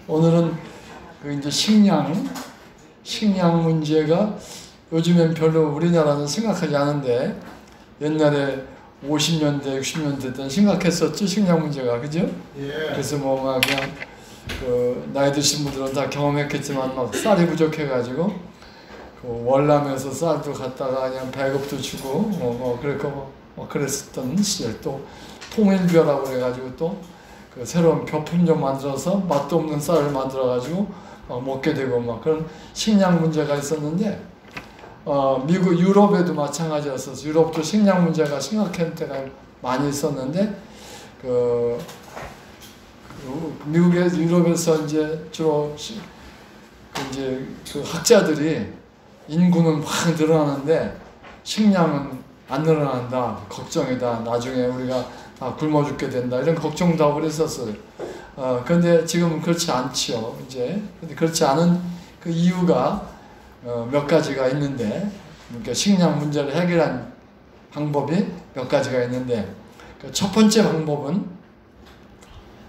오늘은 그 이제 식량 문제가 요즘엔 별로 우리나라는 심각하지 않은데 옛날에 50년대, 60년대 때는 심각했었죠, 식량 문제가. 그죠? 예. 그래서 뭐 막 그냥 그 나이 드신 분들은 다 경험했겠지만 막 쌀이 부족해가지고 그 월남에서 쌀도 갖다가 그냥 배급도 주고 뭐 그랬고 뭐 그랬었던 시절. 또 통일벼라고 그래가지고 또 그 새로운 벼품종 만들어서 맛도 없는 쌀을 만들어가지고 막 먹게 되고 막 그런 식량 문제가 있었는데 미국, 유럽에도 마찬가지였어서 유럽도 식량 문제가 심각한 때가 많이 있었는데 미국에서 유럽에서 이제 주로 이제 그 학자들이 인구는 확 늘어나는데 식량은 안 늘어난다, 걱정이다, 나중에 우리가 다 굶어 죽게 된다 이런 걱정도 하고 그랬었어요. 그런데 지금은 그렇지 않지요. 이제 근데 그렇지 않은 그 이유가 몇 가지가 있는데, 그러니까 식량 문제를 해결한 방법이 몇 가지가 있는데, 그 첫 번째 방법은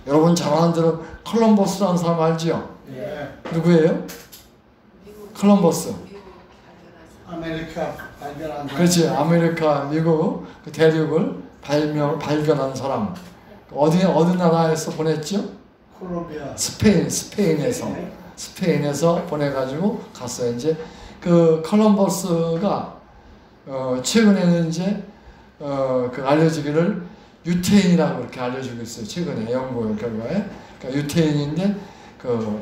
여러분 잘 아는 대로 콜럼버스라는 사람 알죠? 예. 누구예요? 콜럼버스. 아메리카 발견한 그렇지. 아메리카, 미국 그 대륙을 발견한 사람. 어디 나라에서 보냈죠? 콜롬비아. 스페인에서 보내가지고 갔어요. 이제 그 콜럼버스가 최근에는 이제 그 알려지기를 유태인이라고 그렇게 알려주고 있어요. 최근에 연구 결과에. 그러니까 유태인인데 그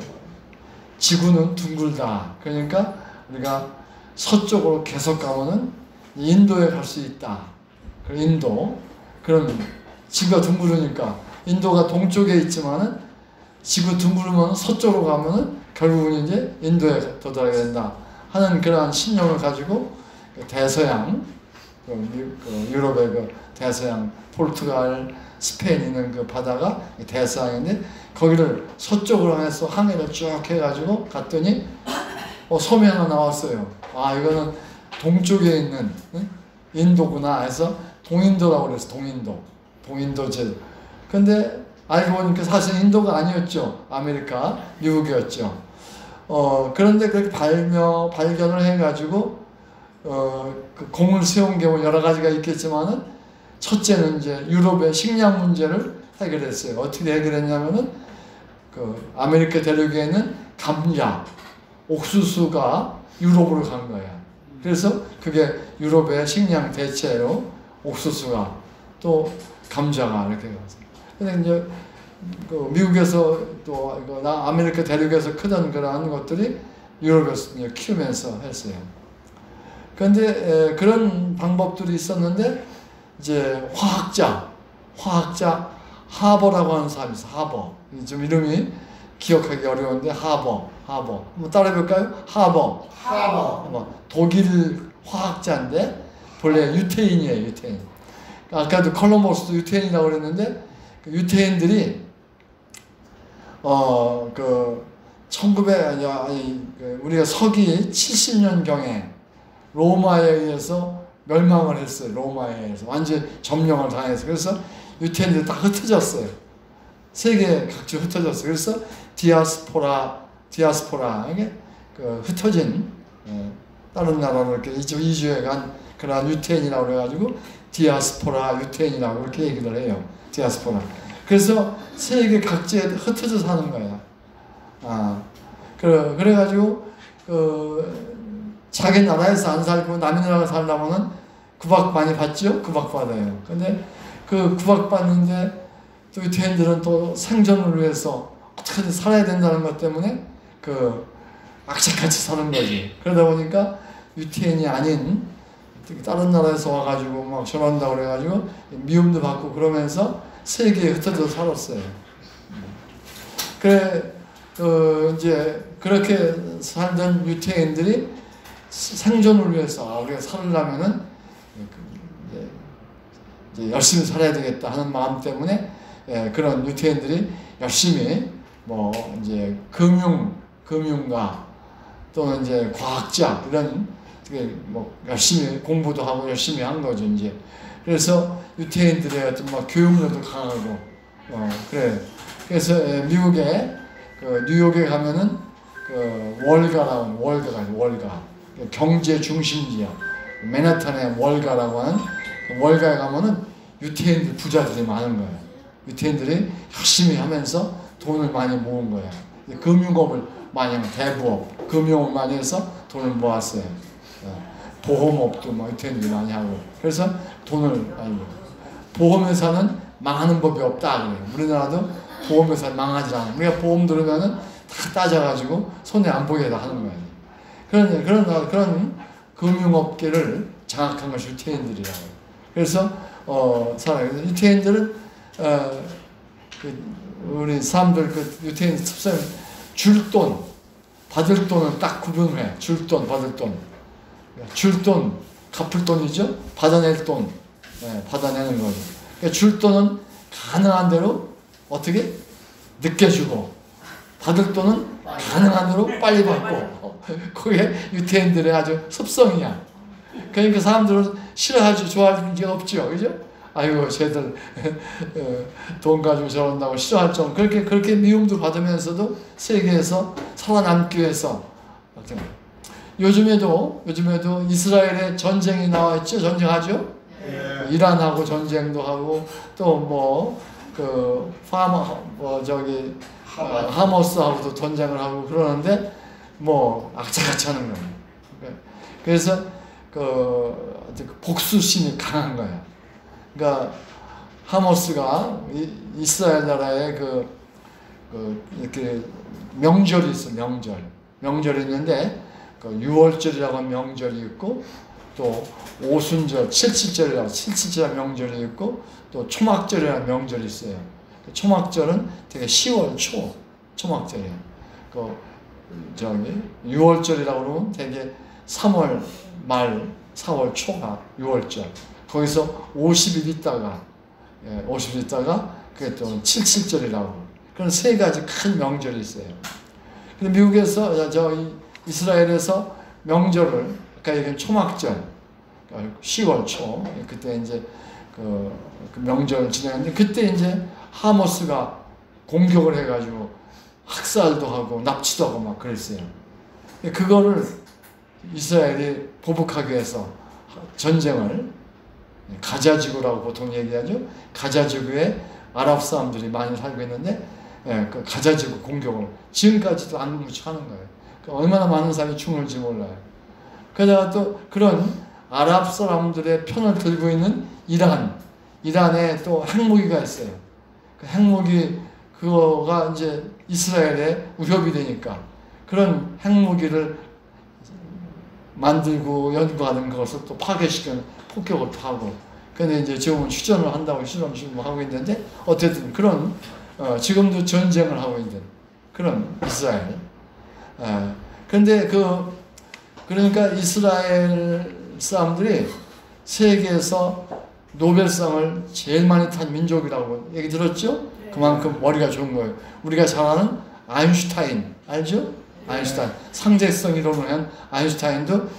지구는 둥글다. 그러니까 우리가 서쪽으로 계속 가면은 인도에 갈 수 있다. 그 인도. 그럼 지구가 둥그르니까 인도가 동쪽에 있지만은 지구 둥그르면 서쪽으로 가면은 결국은 이제 인도에 도달하게 된다 하는 그러한 신념을 가지고 대서양, 유럽의 그 대서양, 포르투갈, 스페인 있는 그 바다가 대서양인데 거기를 서쪽으로 해서 항해를 쭉 해가지고 갔더니 섬이 하나 나왔어요. 아, 이거는 동쪽에 있는 인도구나 해서 동인도라고 그랬어. 동인도제. 근데 알고 보니까 사실 인도가 아니었죠. 아메리카, 미국이었죠. 그런데 그렇게 발견을 해가지고 그 공을 세운 게 뭐 여러 가지가 있겠지만은 첫째는 이제 유럽의 식량 문제를 해결했어요. 어떻게 해결했냐면은 그 아메리카 대륙에 있는 감자, 옥수수가 유럽으로 간 거야. 그래서 그게 유럽의 식량 대체로 옥수수가 또 감자가 이렇게 갔어요. 근데 이제 그 미국에서 또 아메리카 대륙에서 크던 그러한 것들이 유럽에서 이제 키우면서 했어요. 그런데 그런 방법들이 있었는데 이제 화학자 하버라고 하는 사람이 있어. 하버. 좀 이름이 기억하기 어려운데 하버. 한번 따라해볼까요? 하버. 독일 화학자인데 본래 유태인이에요. 유태인. 아까도 콜럼버스도 유태인이라고 그랬는데 그 유태인들이 우리가 서기 70년경에 로마에 의해서 멸망을 했어요. 로마에 의해서 완전 점령을 당해서. 그래서 유태인들이 다 흩어졌어요. 세계 각지 흩어졌어요. 그래서 디아스포라 이게 그 흩어진 다른 나라로 이렇게 이주해 간 그러한 유태인이라고 그래가지고 디아스포라 유태인이라고 그렇게 얘기를 해요. 디아스포라. 그래서 세계 각지에 흩어져 사는 거야. 그래가지고 자기 나라에서 안 살고 남의 나라에 살려면은 구박 많이 받죠? 구박받아요. 근데 그 구박받는데 또 유태인들은 또 생존을 위해서 어떻게든 살아야 된다는 것 때문에 악착같이 사는 거지. 그러다 보니까 유태인이 아닌 다른 나라에서 와가지고 막 저런다고 그래가지고 미움도 받고 그러면서 세계에 흩어져 살았어요. 그래, 이제 그렇게 살던 유태인들이 생존을 위해서 우리가 살려면은 이제 열심히 살아야 되겠다 하는 마음 때문에 그런 유태인들이 열심히 뭐 이제 금융가 또는 이제 과학자 이런 뭐 열심히 공부도 하고 열심히 한 거죠. 이제 그래서 유태인들의 어떤 뭐 교육력도 강하고 그래. 그래서 미국의 그 뉴욕에 가면은 그 월가 경제 중심지야. 맨하탄의 월가라고 하는 그 월가에 가면은 유태인들 부자들이 많은 거예요. 유태인들이 열심히 하면서 돈을 많이 모은 거예요. 금융업을 많이 하면 대부업, 금융업을 많이 해서 돈을 모았어요. 보험업도 뭐 유태인들이 많이 하고. 그래서 돈을 많이 모아요. 보험회사는 망하는 법이 없다 그래요. 우리나라도 보험회사 망하지 않아요. 우리가 보험 들으면은 다 따져가지고 손에 안 보게 다 하는 거예요. 그런 금융업계를 장악한 것이 유태인들이라고. 그래서 살아요. 유태인들은 우리 사람들 그 유태인 습성 줄 돈, 받을 돈을 딱 구분해. 줄 돈, 받을 돈. 줄 돈, 갚을 돈이죠. 받아낼 돈, 받아내는 거죠. 그러니까 줄 돈은 가능한 대로 어떻게 늦게 주고, 받을 돈은 가능한 대로 빨리 받고. 그게 유태인들의 아주 습성이야. 그러니까 사람들은 싫어하지 좋아할 게 없죠, 그죠? 아이고 쟤들 돈 가지고 저런다고 싫어할 정도 그렇게 미움도 받으면서도 세계에서 살아남기 위해서 요즘에도 이스라엘에 전쟁이 나와 있죠. 전쟁하죠. 이란하고 전쟁도 하고 또 하모스하고도 전쟁을 하고 그러는데 악착같이 하는 거예요. 그래서 복수심이 강한 거예요. 그러니까 하모스가 이스라엘 나라에 이렇게 명절이 있어. 명절이 있는데 유월절이라고 하는 명절이 있고 또 오순절, 칠칠절 명절이 있고 또 초막절이라는 명절이 있어요. 초막절은 되게 10월 초 초막절이에요. 유월절이라고 그러면 되게 3월 말 4월 초가 유월절. 거기서 50일 있다가 그게 또 칠칠절이라고. 그런 세 가지 큰 명절이 있어요. 근데 미국에서 이스라엘에서 명절을 그러니까 이게 초막절 10월 초 그때 이제 그 명절을 지내는데 그때 이제 하모스가 공격을 해가지고 학살도 하고 납치도 하고 막 그랬어요. 그거를 이스라엘이 보복하기 위해서 전쟁을 가자지구라고 보통 얘기하죠. 가자지구에 아랍 사람들이 많이 살고 있는데 그 가자지구 공격을 지금까지도 안 멈춰하는 거예요. 얼마나 많은 사람이 죽을지 몰라요. 그러다가 또 그런 아랍 사람들의 편을 들고 있는 이란에 또 핵무기가 있어요. 그 핵무기 그거가 이제 이스라엘에 위협이 되니까 그런 핵무기를 만들고 연구하는 것을 또 파괴시키는 폭격을 하고. 근데 이제 지금은 휴전을 한다고 실험 하고 있는데 어쨌든 그런 지금도 전쟁을 하고 있는 그런 이스라엘. 그런데 그러니까 이스라엘 사람들이 세계에서 노벨상을 제일 많이 탄 민족이라고 얘기 들었죠? 그만큼 머리가 좋은 거예요. 우리가 잘 아는 아인슈타인 알죠? 아인슈타인 상대성 이론을 한 아인슈타인도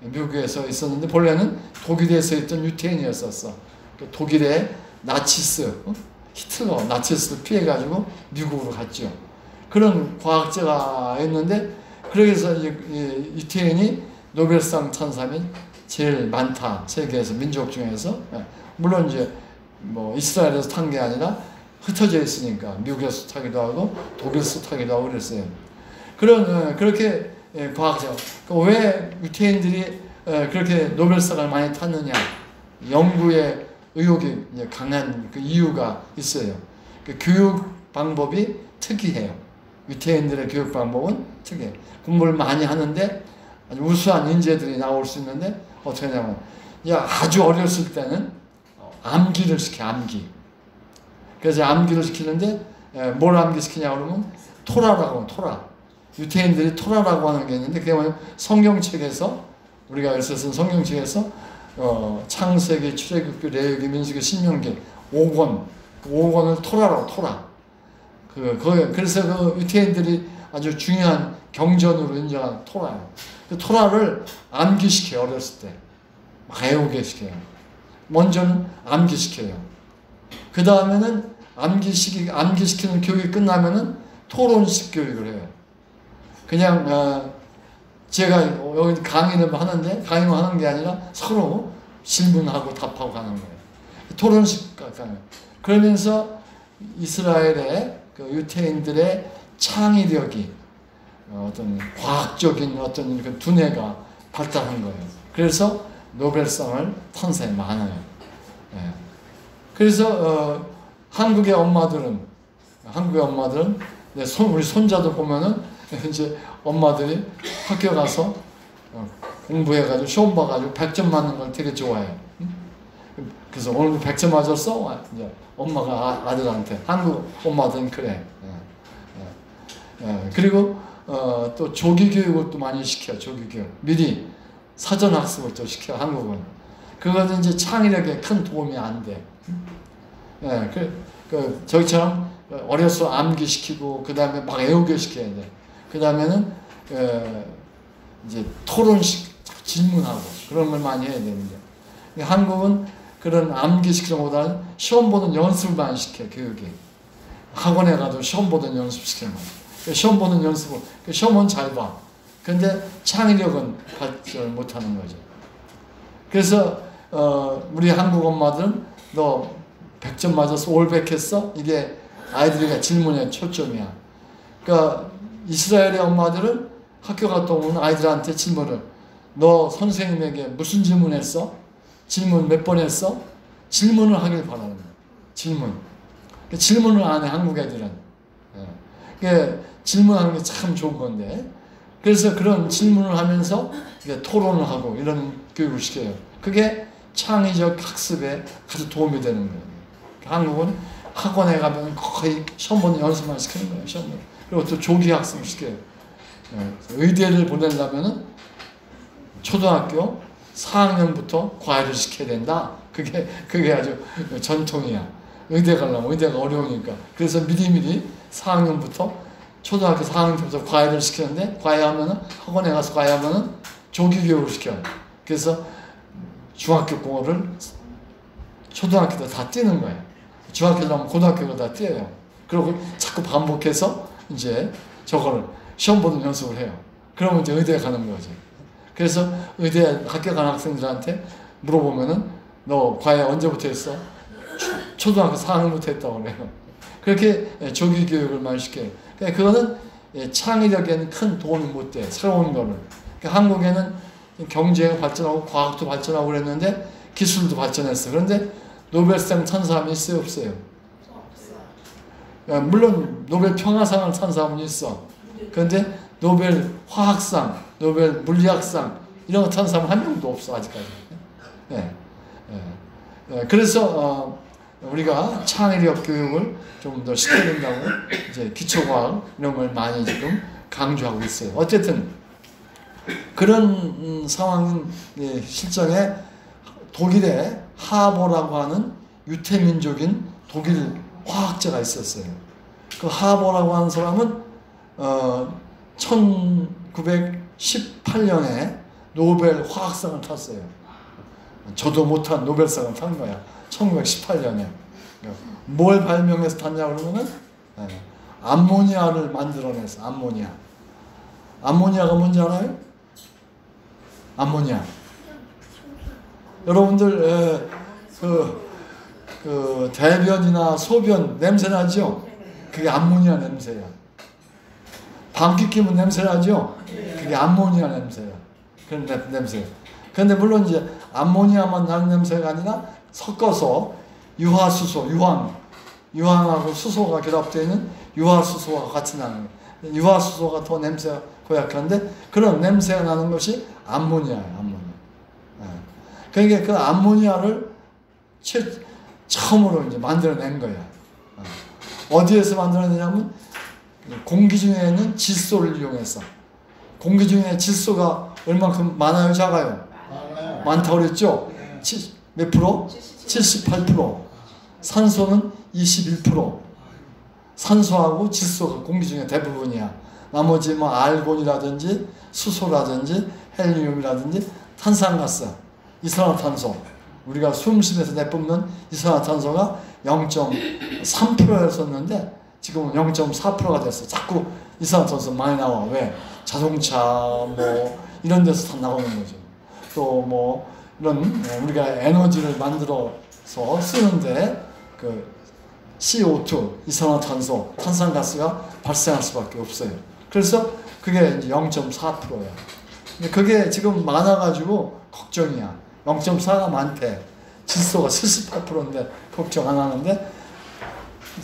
미국에서 있었는데 본래는 독일에서 있던 유태인이었었어. 독일의 히틀러 나치스를 피해가지고 미국으로 갔죠. 그런 과학자가 있는데 그래서 유태인이 노벨상 탄 사람이 제일 많다. 세계에서 민족 중에서. 물론 이제 이스라엘에서 탄 게 아니라 흩어져 있으니까 미국에서 타기도 하고 독일에서 타기도 하고 그랬어요. 그렇게 과학자. 왜 유태인들이 그렇게 노벨상을 많이 탔느냐? 연구의 의욕이 강한 그 이유가 있어요. 그 교육 방법이 특이해요. 유태인들의 교육 방법은 특이해요. 공부를 많이 하는데 아주 우수한 인재들이 나올 수 있는데 어떻게 하냐면 아주 어렸을 때는 암기를 시켜. 암기. 그래서 암기를 시키는데 뭘 암기시키냐고 그러면 토라라고 하면 토라. 유태인들이 토라라고 하는 게 있는데 그게 뭐냐면 성경책에서 우리가 요새 쓴 성경책에서 창세기, 출애굽기, 레위기, 민수기, 신명기 5권을 토라라고 토라. 그래서 그 유태인들이 아주 중요한 경전으로 인정한 토라예요. 그 토라를 암기시켜요. 어렸을 때. 막 외우게 시켜요. 먼저는 암기시켜요. 그 다음에는 암기시키는 교육이 끝나면은 토론식 교육을 해요. 그냥 제가 여기 강의를 하는데 강의만 하는 게 아니라 서로 질문하고 답하고 하는 거예요. 토론식 강의. 그러면서 이스라엘의 그 유태인들의 창의력이 어떤 과학적인 어떤 그 두뇌가 발달한 거예요. 그래서 노벨상을 탄생 많아요. 예. 그래서 한국의 엄마들은 우리 손자도 보면은 이제 엄마들이 학교 가서 공부해가지고 시험 봐가지고 100점 맞는 걸 되게 좋아해요. 그래서 오늘도 100점 맞았어? 이제 엄마가 아들한테. 한국 엄마들은 그래. 그리고 또 조기 교육을 또 많이 시켜요. 조기 교육. 미리 사전 학습을 또 시켜요. 한국은. 그거는 이제 창의력에 큰 도움이 안 돼. 저희처럼 어려서 암기시키고 그 다음에 막 외우게 시켜야 돼. 그 다음에는 이제 토론식 질문하고 그런 걸 많이 해야 되는데 한국은 그런 암기시키는 것보다는 시험 보는 연습을 많이 시켜요. 교육이. 학원에 가도 시험 보는 연습 시키는 거예요. 시험 보는 연습을 시험은 잘 봐. 근데 창의력은 발전을 못하는 거죠. 그래서 우리 한국 엄마들은 너 100점 맞아서 올백했어? 이게 아이들이 질문에 초점이야. 그러니까 이스라엘의 엄마들은 학교 갔다 오면 아이들한테 질문을 너 선생님에게 무슨 질문했어? 질문 몇 번 했어? 질문을 하길 바라는 거야. 질문을 안 해 한국 애들은. 질문하는 게 참 좋은 건데 그래서 그런 질문을 하면서 토론을 하고 이런 교육을 시켜요. 그게 창의적 학습에 아주 도움이 되는 거예요. 한국은 학원에 가면 거의 시험 보는 연습만 시키는 거예요. 시험 보는. 그리고 또 조기 학습을 시켜요. 의대를 보내려면은 초등학교 4학년부터 과외를 시켜야 된다. 그게 아주 전통이야. 의대 가려면 의대가 어려우니까. 그래서 미리미리 4학년부터 초등학교 4학년부터 과외를 시키는데 과외하면은 학원에 가서 과외하면은 조기 교육을 시켜요. 그래서 중학교 공부를 초등학교 때 다 뛰는 거예요. 중학교 가면 고등학교가 다 뛰어요. 그리고 자꾸 반복해서 이제 저거를 시험 보는 연습을 해요. 그러면 이제 의대에 가는 거지. 그래서 의대 학교 간 학생들한테 물어보면은 너 과외 언제부터 했어? 초등학교 4학년부터 했다고 그래요. 그렇게 조기 교육을 많이 시켜요. 그러니까 그거는 창의력에는 큰 도움이 못 돼. 새로운 거를. 그러니까 한국에는 경제가 발전하고 과학도 발전하고 그랬는데 기술도 발전했어. 그런데 노벨상 탄 사람이 있어요? 없어요? 물론 노벨 평화상을 탄 사람은 있어. 그런데 노벨 화학상, 노벨 물리학상 이런 거 탄 사람은 한 명도 없어 아직까지. 그래서 우리가 창의력 교육을 좀 더 시켜야 된다고 이제 기초과학 이런 걸 많이 지금 강조하고 있어요. 어쨌든 그런 상황 실정에 독일의 하버라고 하는 유태민족인 독일 화학자가 있었어요. 그 하버라고 하는 사람은 1918년에 노벨 화학상을 탔어요. 저도 못한 노벨상을 탄 거야. 1918년에. 뭘 발명해서 탔냐 그러면은 암모니아를 만들어냈어. 암모니아가 뭔지 알아요? 암모니아. 여러분들 그 대변이나 소변 냄새 나죠? 그게 암모니아 냄새야. 방귀 뀌면 냄새 나죠? 그게 암모니아 냄새야. 그런 냄새. 그런데 물론 이제 암모니아만 나는 냄새가 아니라 섞어서 유화수소, 유황하고 수소가 결합되어 있는 유화수소와 같이 나는 거예요. 유화수소가 더 냄새가 고약한데 그런 냄새가 나는 것이 암모니아예요. 암모니아. 그러니까 그 암모니아를 처음으로 이제 만들어낸 거예요. 어디에서 만들어내냐면 공기 중에 있는 질소를 이용해서. 공기 중에 질소가 얼만큼 많아요? 작아요? 많다고 그랬죠? 몇 프로? 78%. 산소는 21%. 산소하고 질소가 공기 중에 대부분이야. 나머지 뭐 알곤이라든지 수소라든지 헬리움이라든지 탄산가스, 이산화탄소. 우리가 숨쉬면서 내뿜는 이산화탄소가 0.3%였었는데 지금은 0.4%가 됐어. 자꾸 이산화탄소 많이 나와. 왜? 자동차 뭐 이런 데서 다 나오는 거죠. 또 뭐 이런 우리가 에너지를 만들어서 쓰는데 그 CO2 이산화탄소 탄산가스가 발생할 수밖에 없어요. 그래서 그게 이제 0.4%야. 그게 지금 많아가지고 걱정이야. 0.4가 많대. 질소가 78%인데 걱정 안 하는데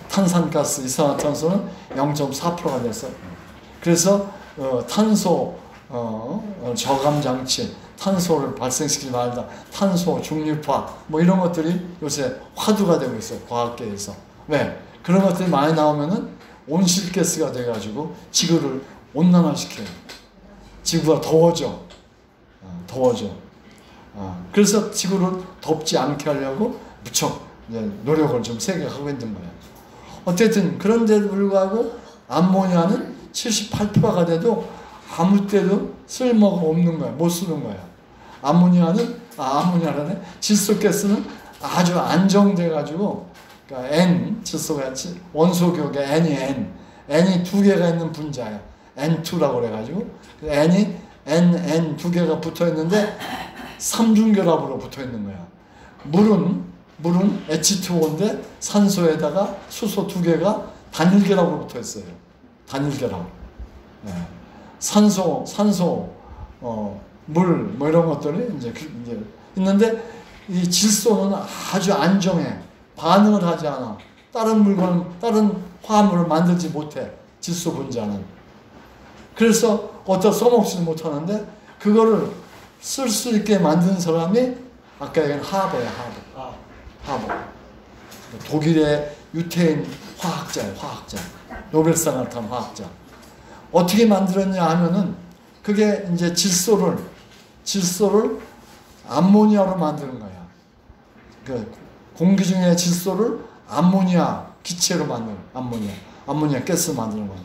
탄산가스 이산화탄소는 0.4%가 됐어. 그래서 탄소 저감 장치, 탄소를 발생시키지 말자, 탄소 중립화 뭐 이런 것들이 요새 화두가 되고 있어요. 과학계에서. 왜? 그런 것들이 많이 나오면은 온실가스가 돼가지고 지구를 온난화시켜요. 지구가 더워져. 그래서 지구를 덥지 않게 하려고 무척 노력을 좀 세게 하고 있는 거예요. 어쨌든 그런데도 불구하고 암모니아는 78%가 돼도 아무 때도 쓸모가 없는 거야. 못 쓰는 거야. 암모니아라네. 질소가스는 아주 안정돼가지고 그러니까 N 질소가 원소교계 N이 두 개가 있는 분자야. N2라고 그래가지고 N이 N 두 개가 붙어 있는데 삼중결합으로 붙어 있는 거야. 물은 H2O인데 산소에다가 수소 두 개가 단일결합으로 붙어 있어요. 단일결합. 네. 산소, 물, 뭐 이런 것들이 이제 있는데 이 질소는 아주 안정해. 반응을 하지 않아. 다른 화합물을 만들지 못해. 질소 분자는. 그래서 어디다 써먹지도 못하는데 그거를 쓸 수 있게 만든 사람이 아까 얘기한 하버야. 하버. 독일의 유태인 화학자야. 노벨상을 탄 화학자. 어떻게 만들었냐 하면은 그게 이제 질소를 암모니아로 만드는 거야. 그 공기 중에 질소를 암모니아 기체로 만드는 암모니아 가스 만드는 거야.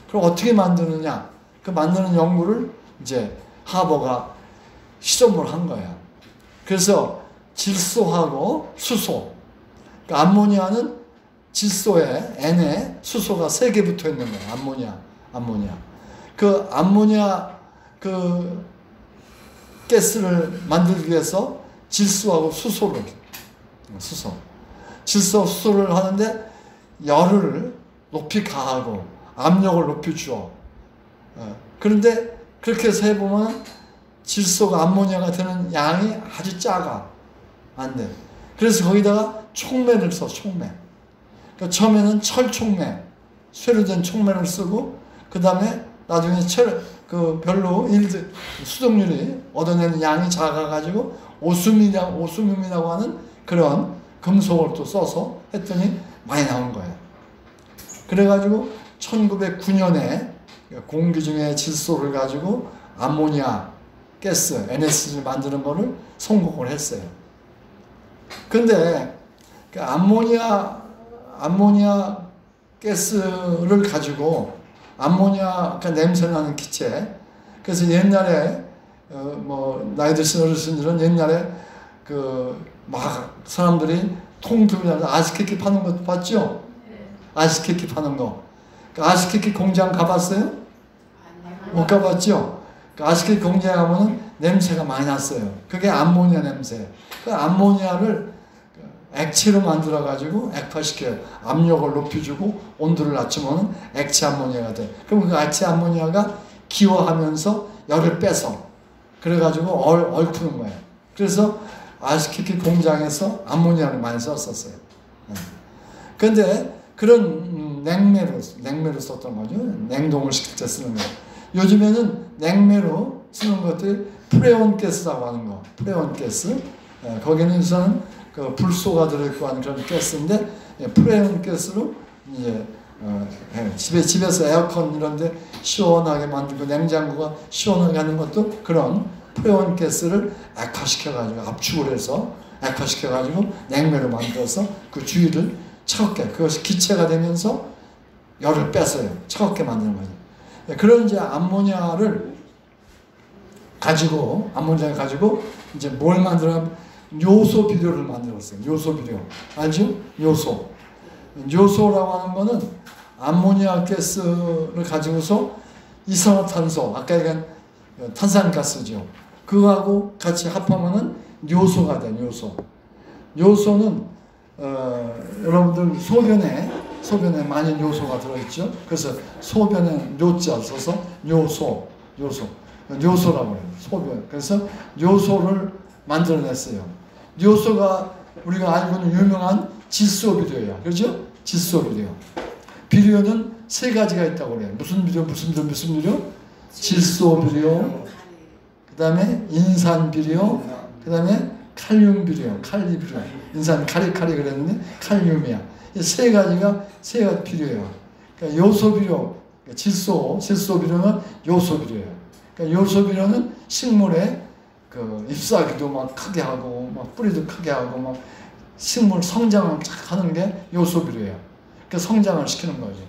그럼 어떻게 만드느냐? 그 만드는 연구를 이제 하버가 실험을 한 거야. 그래서 질소하고 수소. 그러니까 암모니아는 질소에 N에 수소가 3개 붙어 있는 거야. 암모니아. 그 암모니아 그 가스를 만들기 위해서 질소하고 수소를 하는데 열을 높이 가하고 압력을 높이 주어. 그런데 그렇게 해서 해보면 질소가 암모니아가 되는 양이 아주 작아. 안 돼. 그래서 거기다가 촉매를 써. 그러니까 처음에는 철촉매, 쇠로 된 촉매를 쓰고 그 다음에 나중에 별로 수동률이 얻어내는 양이 작아가지고 오수민이라고 하는 그런 금속을 또 써서 했더니 많이 나온 거예요. 그래가지고 1909년에 공기 중에 질소를 가지고 암모니아 가스, NS를 만드는 거를 성공을 했어요. 근데 그 암모니아 가스를 가지고 암모니아 냄새 나는 기체. 그래서 옛날에 뭐 나이 드신 어르신들은 옛날에 막 사람들이 통 들고 아시케키 파는 것도 봤죠? 아시케키 파는 거. 그 아시케키 공장 가봤어요? 못 가봤죠? 그 아시케키 공장에 가면은 냄새가 많이 났어요. 그게 암모니아 냄새. 그 암모니아를 액체로 만들어 가지고 액화시켜요. 압력을 높여주고 온도를 낮추면 액체 암모니아가 돼. 그럼 그 액체 암모니아가 기화하면서 열을 빼서 그래가지고 얼푸는 거예요. 그래서 아시케키 공장에서 암모니아를 많이 썼었어요. 그런데 그런 냉매로 썼던 거죠. 냉동을 시킬 때 쓰는 거. 요즘에는 냉매로 쓰는 것들이 프레온 가스라고 하는 거. 프레온 가스. 거기는 우선 그 불소가 들어있고 하는 그런 가스인데 프레온 가스로 이제 집에서 에어컨 이런데 시원하게 만들고 냉장고가 시원하게 하는 것도 그런 프레온 가스를 액화시켜가지고 압축을 해서 액화시켜가지고 냉매로 만들어서 그 주위를 차갑게 그것이 기체가 되면서 열을 뺏어요. 차갑게 만드는 거죠. 그런 이제 암모니아를 가지고 이제 뭘 만들어? 요소 비료를 만들었어요. 요소 비료. 알죠? 요소라고 하는 거는 암모니아 가스를 가지고서 이산화탄소, 아까 얘기한 탄산가스죠. 그거하고 같이 합하면은 요소가 돼, 요소. 요소는 여러분들 소변에 많은 요소가 들어있죠. 그래서 소변에 요자 써서 요소라고 해요. 소변. 그래서 요소를 만들어냈어요. 요소가 우리가 알고 있는 유명한 질소비료예요. 그렇죠? 질소비료. 비료는 세 가지가 있다고 그래요. 무슨 비료? 질소비료, 그 다음에 인산비료, 그 다음에 칼륨비료, 인산 카리 그랬는데 칼륨이야. 이 세 가지가 비료예요. 그러니까 요소비료, 질소비료는 요소비료예요. 그러니까 요소비료는 식물에 그 잎사귀도 막 크게 하고, 막 뿌리도 크게 하고, 막 식물 성장을 쫙 하는 게 요소비료예요. 그 성장을 시키는 거죠.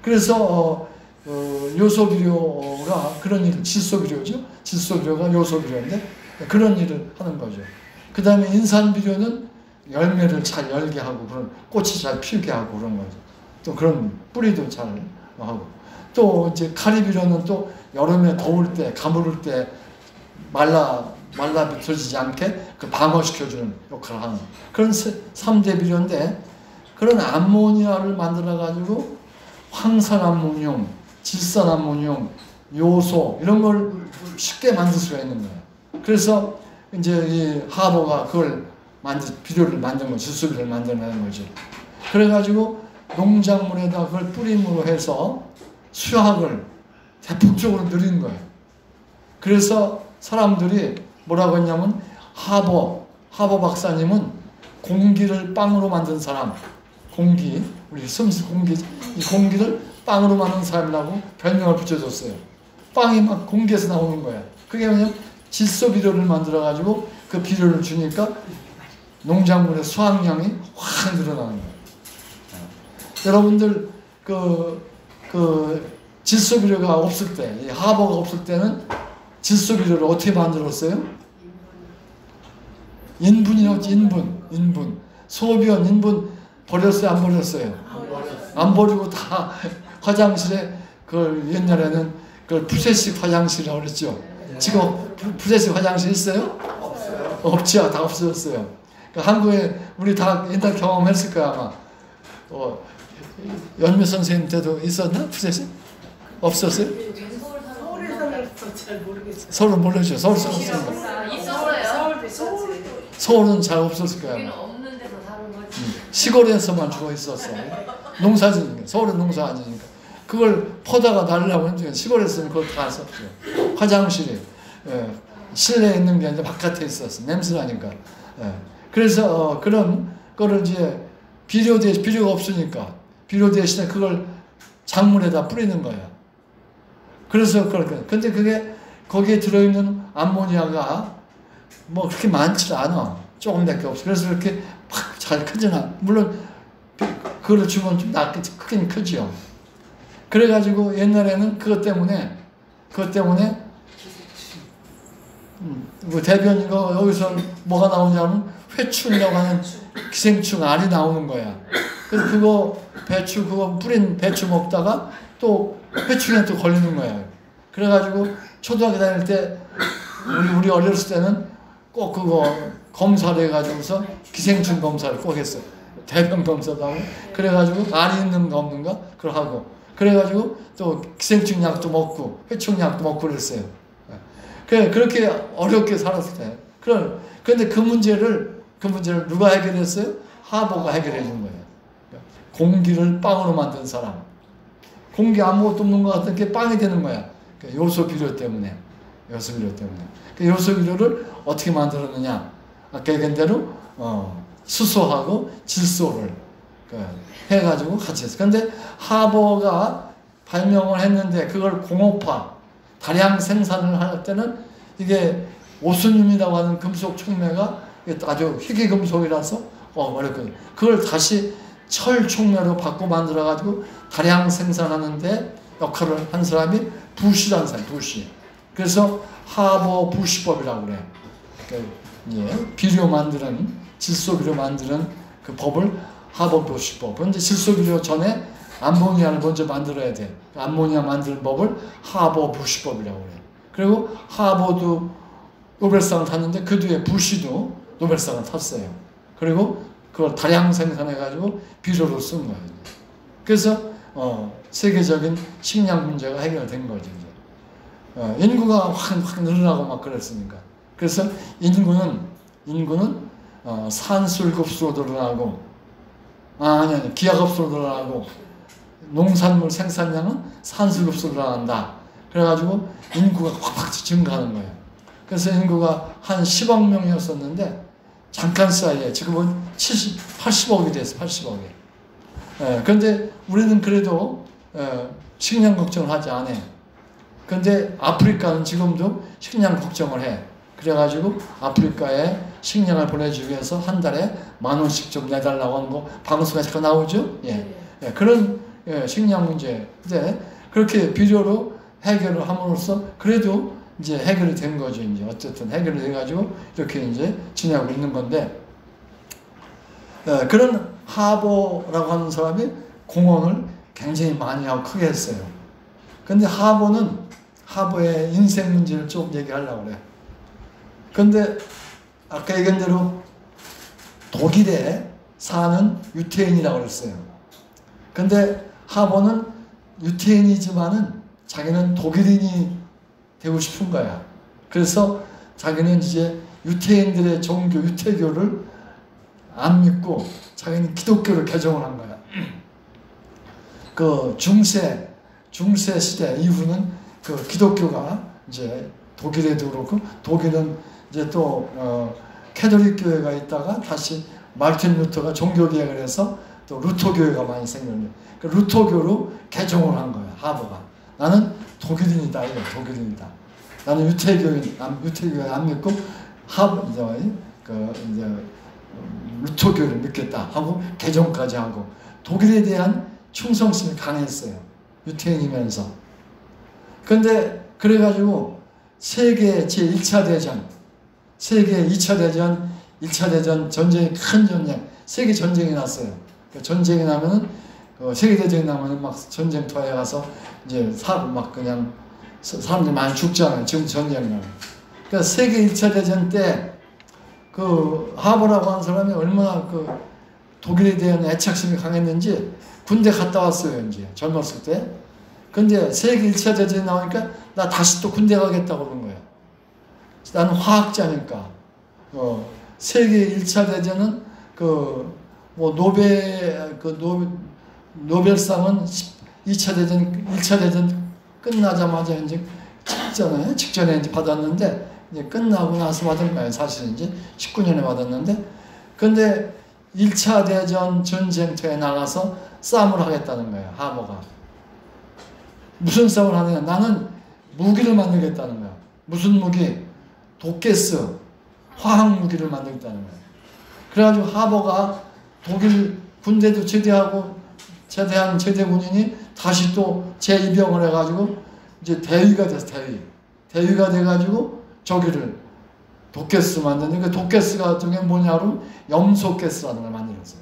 그래서 요소비료가 그런 일, 질소비료죠. 질소비료가 요소비료인데 그런 일을 하는 거죠. 그 다음에 인산비료는 열매를 잘 열게 하고, 그런 꽃이 잘 피우게 하고 그런 거죠. 또 그런 뿌리도 잘 하고. 또 이제 카리비료는 또 여름에 더울 때, 가물을 때 말라 비틀어지지 않게 그 방어시켜주는 역할을 하는 그런 3대 비료인데, 그런 암모니아를 만들어가지고 황산암모늄, 질산암모늄, 요소 이런 걸 쉽게 만들 수가 있는 거예요. 그래서 이제 이 하버가 그걸 비료를 만든 거, 질소비료를 만들어내는 거죠. 그래가지고 농작물에다 그걸 뿌림으로 해서 수확을 대폭적으로 늘린 거예요. 그래서 사람들이 뭐라고 했냐면 하버 박사님은 공기를 빵으로 만든 사람, 우리 숨쉬는 공기, 이 공기를 빵으로 만든 사람이라고 별명을 붙여줬어요. 빵이 막 공기에서 나오는 거야. 그게 뭐냐면 질소비료를 만들어가지고 그 비료를 주니까 농작물의 수확량이 확 늘어나는 거예요. 여러분들 질소비료가 없을 때, 이 하버가 없을 때는 질소비료를 어떻게 만들었어요? 인분이었지, 인분. 소변, 인분 버렸어요, 안 버렸어요? 안 버리고 다 화장실에, 그걸 옛날에는 그걸 푸세식 화장실이라고 그랬죠. 지금 푸세식 화장실 있어요? 없어요. 없죠, 다 없어졌어요. 그러니까 한국에 우리 다 옛날 경험했을 거야 아마. 연미 선생님 때도 있었나? 푸세식? 없었어요? 서울에서는 잘 모르겠어요. 서울은 모르죠. 서울은 없으니까. 있었어요. 서울은 잘 없었을 거야. 여기는 없는 데서 사는 거지. 시골에서만 주로 있었어. 농사지니까. 서울은 농사 아니니까. 그걸 퍼다가 날려고 했는데 시골에서는 그걸 다 썼죠. 화장실이 실내에 있는 게 아니라 바깥에 있었어. 냄새나니까. 그래서 그런 거를 이제 비료가 없으니까 비료 대신에 그걸 작물에다 뿌리는 거야. 그래서 근데 그게 거기에 들어있는 암모니아가 뭐 그렇게 많지 않아. 조금밖에 없어. 그래서 그렇게 팍 잘 크진 않아. 물론 그걸 주면 좀 크긴 크지요. 그래가지고 옛날에는 그것 때문에 뭐 대변이가 여기서 뭐가 나오냐면 회충이라고 하는 기생충 알이 나오는 거야. 그래서 그거 뿌린 배추 먹다가 또 회충에 또 걸리는 거야. 그래가지고 초등학교 다닐 때 우리 어렸을 때는 꼭 그거 검사를 해가지고서 기생충 검사를 꼭 했어요. 대변 검사도 하고 그래가지고 알이 있는가 없는가 그걸 하고 그래가지고 또 기생충 약도 먹고 회충 약도 먹고 그랬어요. 그렇게 어렵게 살았을 때. 그런데 그 문제를 누가 해결했어요? 하버가 해결해 준 거예요. 공기를 빵으로 만든 사람. 공기 아무것도 없는 것 같은 게 빵이 되는 거야. 요소 비료 때문에. 그 요소 비료를 어떻게 만들었느냐? 아까 얘기한 대로 수소하고 질소를 해가지고 같이 했어요. 근데 하버가 발명을 했는데 그걸 공업화, 다량 생산을 할 때는 이게 오스늄이라고 하는 금속 촉매가 아주 희귀금속이라서 어렵거든요. 그걸 다시 철 촉매로 바꿔 만들어가지고 다량 생산하는데 역할을 한 사람이 부시라는 사람, 부시. 그래서 하버 부시법이라고 그래. 비료 만드는, 질소비료 만드는 그 법을 하버 부시법. 근데 질소비료 전에 암모니아를 먼저 만들어야 돼. 암모니아 만드는 법을 하버 부시법이라고 그래. 그리고 하버도 노벨상을 탔는데 그 뒤에 부시도 노벨상을 탔어요. 그리고 그걸 다량 생산해가지고 비료로 쓴 거예요. 그래서 세계적인 식량 문제가 해결된 거죠. 이제. 인구가 확 늘어나고 막 그랬으니까. 그래서 인구는 산술급수로 늘어나고 아니 기하급수로 늘어나고 농산물 생산량은 산술급수로 늘어난다. 그래가지고 인구가 확 증가하는 거예요. 그래서 인구가 한 10억 명이었었는데 잠깐 사이에 지금은 80억이 됐어. 80억이. 그런데 우리는 그래도 식량 걱정을 하지 않아요. 그런데 아프리카는 지금도 식량 걱정을 해. 그래가지고 아프리카에 식량을 보내주기 위해서 한 달에 10,000원씩 좀 내달라고 하는 거 방송에 자꾸 나오죠. 그런 식량 문제. 근데 그렇게 비료로 해결을 함으로써 그래도 이제 해결이 된 거죠. 이제 어쨌든 해결이 돼가지고 이렇게 이제 지내고 있는 건데 그런 하버라고 하는 사람이 공헌을 굉장히 많이 하고 크게 했어요. 근데 하버의 인생 문제를 좀 얘기하려고 그래요. 근데 아까 얘기한 대로 독일에 사는 유태인이라고 그랬어요. 근데 하버는 유태인이지만은 자기는 독일인이 되고 싶은 거야. 그래서 자기는 이제 유태인들의 종교, 유태교를 안 믿고 자기는 기독교를 개종을 한 거야. 그 중세 시대 이후는 그 기독교가 이제 독일에도 그렇고 독일은 이제 또 캐톨릭 교회가 있다가 다시 마르틴 루터가 종교 개혁을 해서 또 루터 교회가 많이 생겼는데 그 루터교로 개종을 한 거야. 하버가. 나는 독일인이다. 이거 독일인이다. 나는 유태교회 안 믿고 루터교를 믿겠다 하고 개종까지 하고 독일에 대한 충성심이 강했어요. 유태인이면서. 근데 그래가지고 세계 제1차 대전, 세계 2차 대전, 1차 대전 전쟁이 큰 전쟁, 세계 전쟁이 났어요. 전쟁이 나면은 세계대전이 나면은 막 전쟁터에 가서 이제 막 그냥 사람들이 많이 죽잖아요. 지금 전쟁이 나면. 그러니까 세계 1차 대전 때 그 하버라고 하는 사람이 얼마나 그 독일에 대한 애착심이 강했는지 군대 갔다 왔어요. 이제 젊었을 때. 근데 세계 1차 대전이 나오니까 나 다시 또 군대 가겠다고 그러는 거예요. 나는 화학자니까. 세계 1차 대전은 노벨상은 1차 대전 끝나자마자 이제 직전에 이제 받았는데, 이제 끝나고 나서 받은 거예요. 사실 이제 19년에 받았는데, 근데 1차 대전 전쟁터에 나가서 싸움을 하겠다는 거예요. 하버가. 무슨 싸움을 하느냐? 나는 무기를 만들겠다는 거야. 무슨 무기? 독가스, 화학 무기를 만들겠다는 거야. 그래가지고 하버가 독일 군대도 제대한 제대 군인이 다시 또 재입영을 해가지고 이제 대위가 됐어. 대위가 돼가지고 저기를 독가스 만드는 그 독가스 같은 게 뭐냐면 염소가스라는 걸 만들었어요.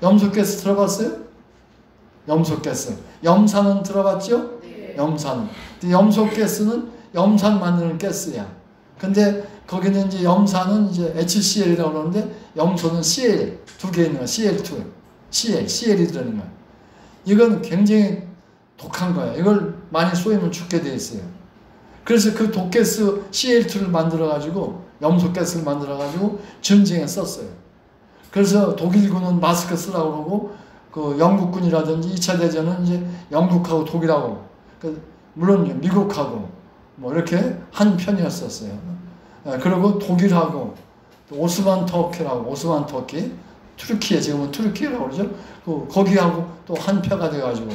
염소가스 들어봤어요? 염소가스. 염산은 들어봤죠? 네. 염산. 염소가스는 염산 만드는 가스야. 근데 거기는 이제 염산은 이제 HCl이라고 그러는데 염소는 Cl 두 개 있는 거야. Cl2. CL이 들어있는 거야. 이건 굉장히 독한 거야. 이걸 많이 쏘이면 죽게 돼 있어요. 그래서 그 독가스 CL2를 만들어가지고 염소가스를 만들어가지고 전쟁에 썼어요. 그래서 독일군은 마스크 쓰라고 그러고 그 영국군이라든지 2차 대전은 이제 영국하고 독일하고 물론 미국하고 뭐 이렇게 한 편이었었어요. 그리고 독일하고 오스만 터키 튀르키예 지금은 튀르키예라고 그러죠. 거기하고 또 한 패가 돼가지고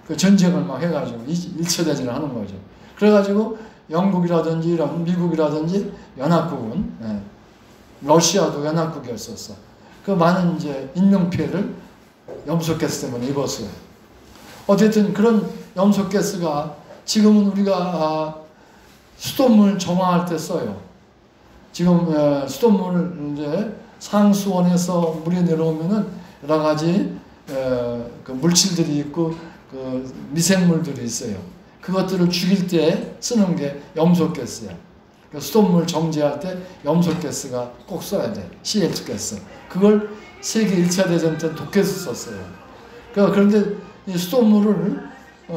그 전쟁을 막 해가지고 1차 대전을 하는 거죠. 그래가지고 영국이라든지 이런 미국이라든지 연합국은 러시아도 연합국이었었어. 그 많은 이제 인명 피해를 염소가스 때문에 입었어요. 어쨌든 그런 염소가스가 지금은 우리가 수돗물 정화할 때 써요. 지금 수돗물을 이제 상수원에서 물이 내려오면은 여러 가지 그 물질들이 있고 그 미생물들이 있어요. 그것들을 죽일 때 쓰는 게 염소가스야. 그 수돗물 정지할 때 염소가스가 꼭 써야 돼. CH 가스. 그걸 세계 1차 대전 때 독가스 썼어요. 그런데 이 수돗물을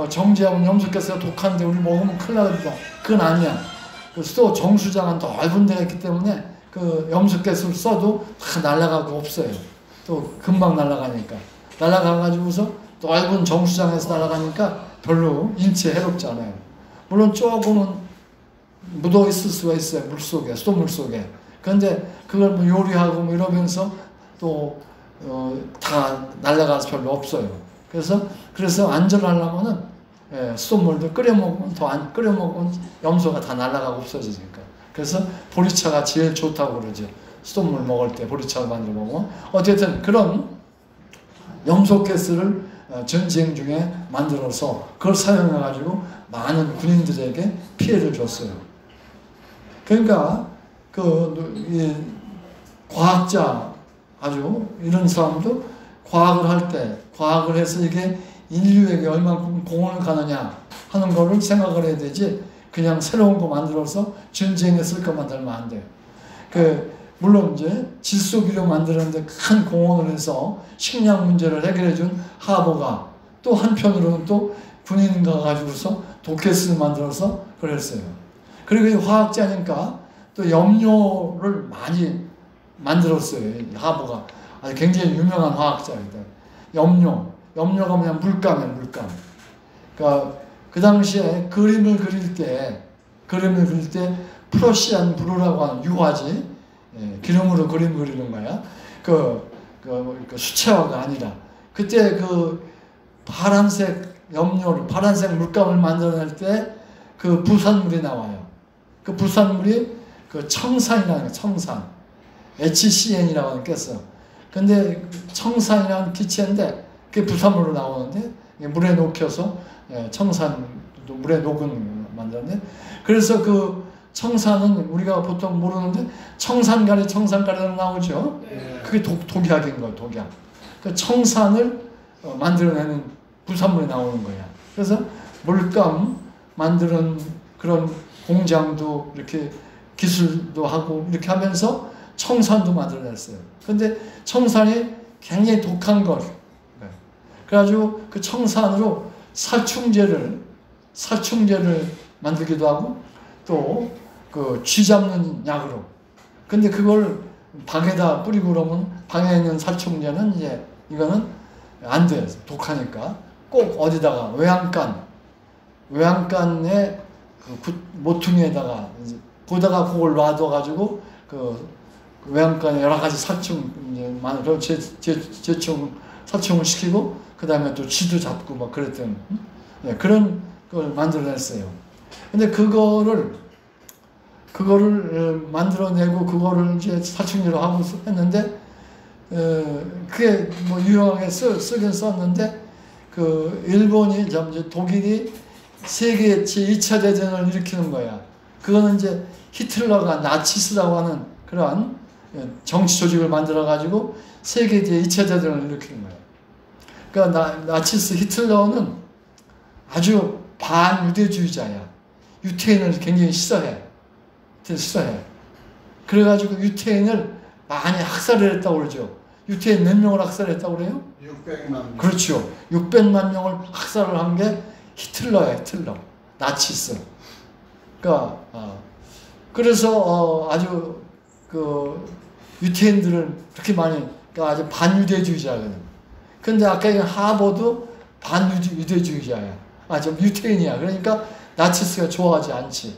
정지하면 염소가스가 독한데 우리 먹으면 큰일 나거든요. 그건 아니야. 그 수도 정수장은 넓은 데가 있기 때문에 그 염소가스를 써도 다 날아가고 없어요. 또 금방 날아가니까. 날아가가지고서 넓은 정수장에서 날아가니까 별로 인체에 해롭지 않아요. 물론 조금은 묻어 있을 수가 있어요. 물 속에, 수돗물 속에. 그런데 그걸 뭐 요리하고 뭐 이러면서 또 다 날아가서 별로 없어요. 그래서 안전하려면은 수돗물도 끓여 먹으면 더 안 끓여 먹으면 염소가 다 날아가고 없어지니까. 그래서 보리차가 제일 좋다고 그러죠. 수돗물 먹을 때 보리차를 만들어 먹으면. 어쨌든 그런 염소가스를 전쟁 중에 만들어서 그걸 사용해가지고 많은 군인들에게 피해를 줬어요. 그러니까 이 과학자 아주 이런 사람도 과학을 해서 이게 인류에게 얼마큼 공헌을 가느냐 하는 거를 생각을 해야 되지 그냥 새로운 거 만들어서 전쟁에 쓸 거 만들면 안 돼요. 물론 이제 질소기료 만드는데 큰 공헌을 해서 식량 문제를 해결해 준 하버가 또 한편으로는 또 군인가 가지고서 독가스를 만들어서 그랬어요. 그리고 이 화학자니까 또 염료를 많이 만들었어요. 하버가 아주 굉장히 유명한 화학자입니다. 염료가 그냥 물감이에요. 물감. 그러니까 그 당시에 그림을 그릴 때 프로시안 브루라고 하는 유화지, 기름으로 그림 그리는 거야. 그 수채화가 아니라 그때 그 파란색 물감을 만들어낼 때 그 부산물이 나와요. 그 부산물이 그 청산이라는 거예요. 청산. HCN이라고 하는 게 있어. 근데 청산이라는 기체인데 그게 부산물로 나오는데 물에 녹여서 청산도 물에 녹은 만드는데 그래서 그 청산은 우리가 보통 모르는데 청산가리 나오죠. 그게 독약인 거예요. 독약. 그 청산을 만들어내는 부산물이 나오는 거야. 그래서 물감 만드는 그런 공장도 이렇게 기술도 하고 이렇게 하면서 청산도 만들어냈어요. 근데 청산이 굉장히 독한 것. 그래가지고 그 청산으로 살충제를 만들기도 하고 또 그 쥐 잡는 약으로. 근데 그걸 방에다 뿌리고 그러면 방에 있는 살충제는 이제 이거는 안 돼요. 독하니까 꼭 어디다가 외양간의 그 모퉁이에다가 거기다가 그걸 놔둬가지고 그 외양간에 여러 가지 살충을 시키고 그 다음에 또 쥐도 잡고 막 그랬던 그런 걸 만들어냈어요. 근데 그거를 만들어내고 그거를 이제 살충제로 하고 했는데 그게 뭐 유용하게 쓰긴 썼는데 그 일본이 이제 독일이 세계 제2차 대전을 일으키는 거야. 그거는 이제 히틀러가 나치스라고 하는 그러한 정치 조직을 만들어 가지고 세계 제2차 대전을 일으키는 거야. 그러니까 나치스 히틀러는 아주 반유대주의자야. 유태인을 굉장히 싫어해. 그래가지고 유태인을 많이 학살을 했다고 그러죠. 유태인 몇 명을 학살했다고 그래요? 600만 명. 그렇죠. 600만 명을 학살을 한 게 히틀러야, 히틀러. 나치스. 그러니까 그래서 아주 그 유태인들을 그렇게 많이 그러니까 아주 반유대주의자거든. 근데 아까 얘기한 하버도 반유대주의자야. 좀 유태인이야. 그러니까 나치스가 좋아하지 않지.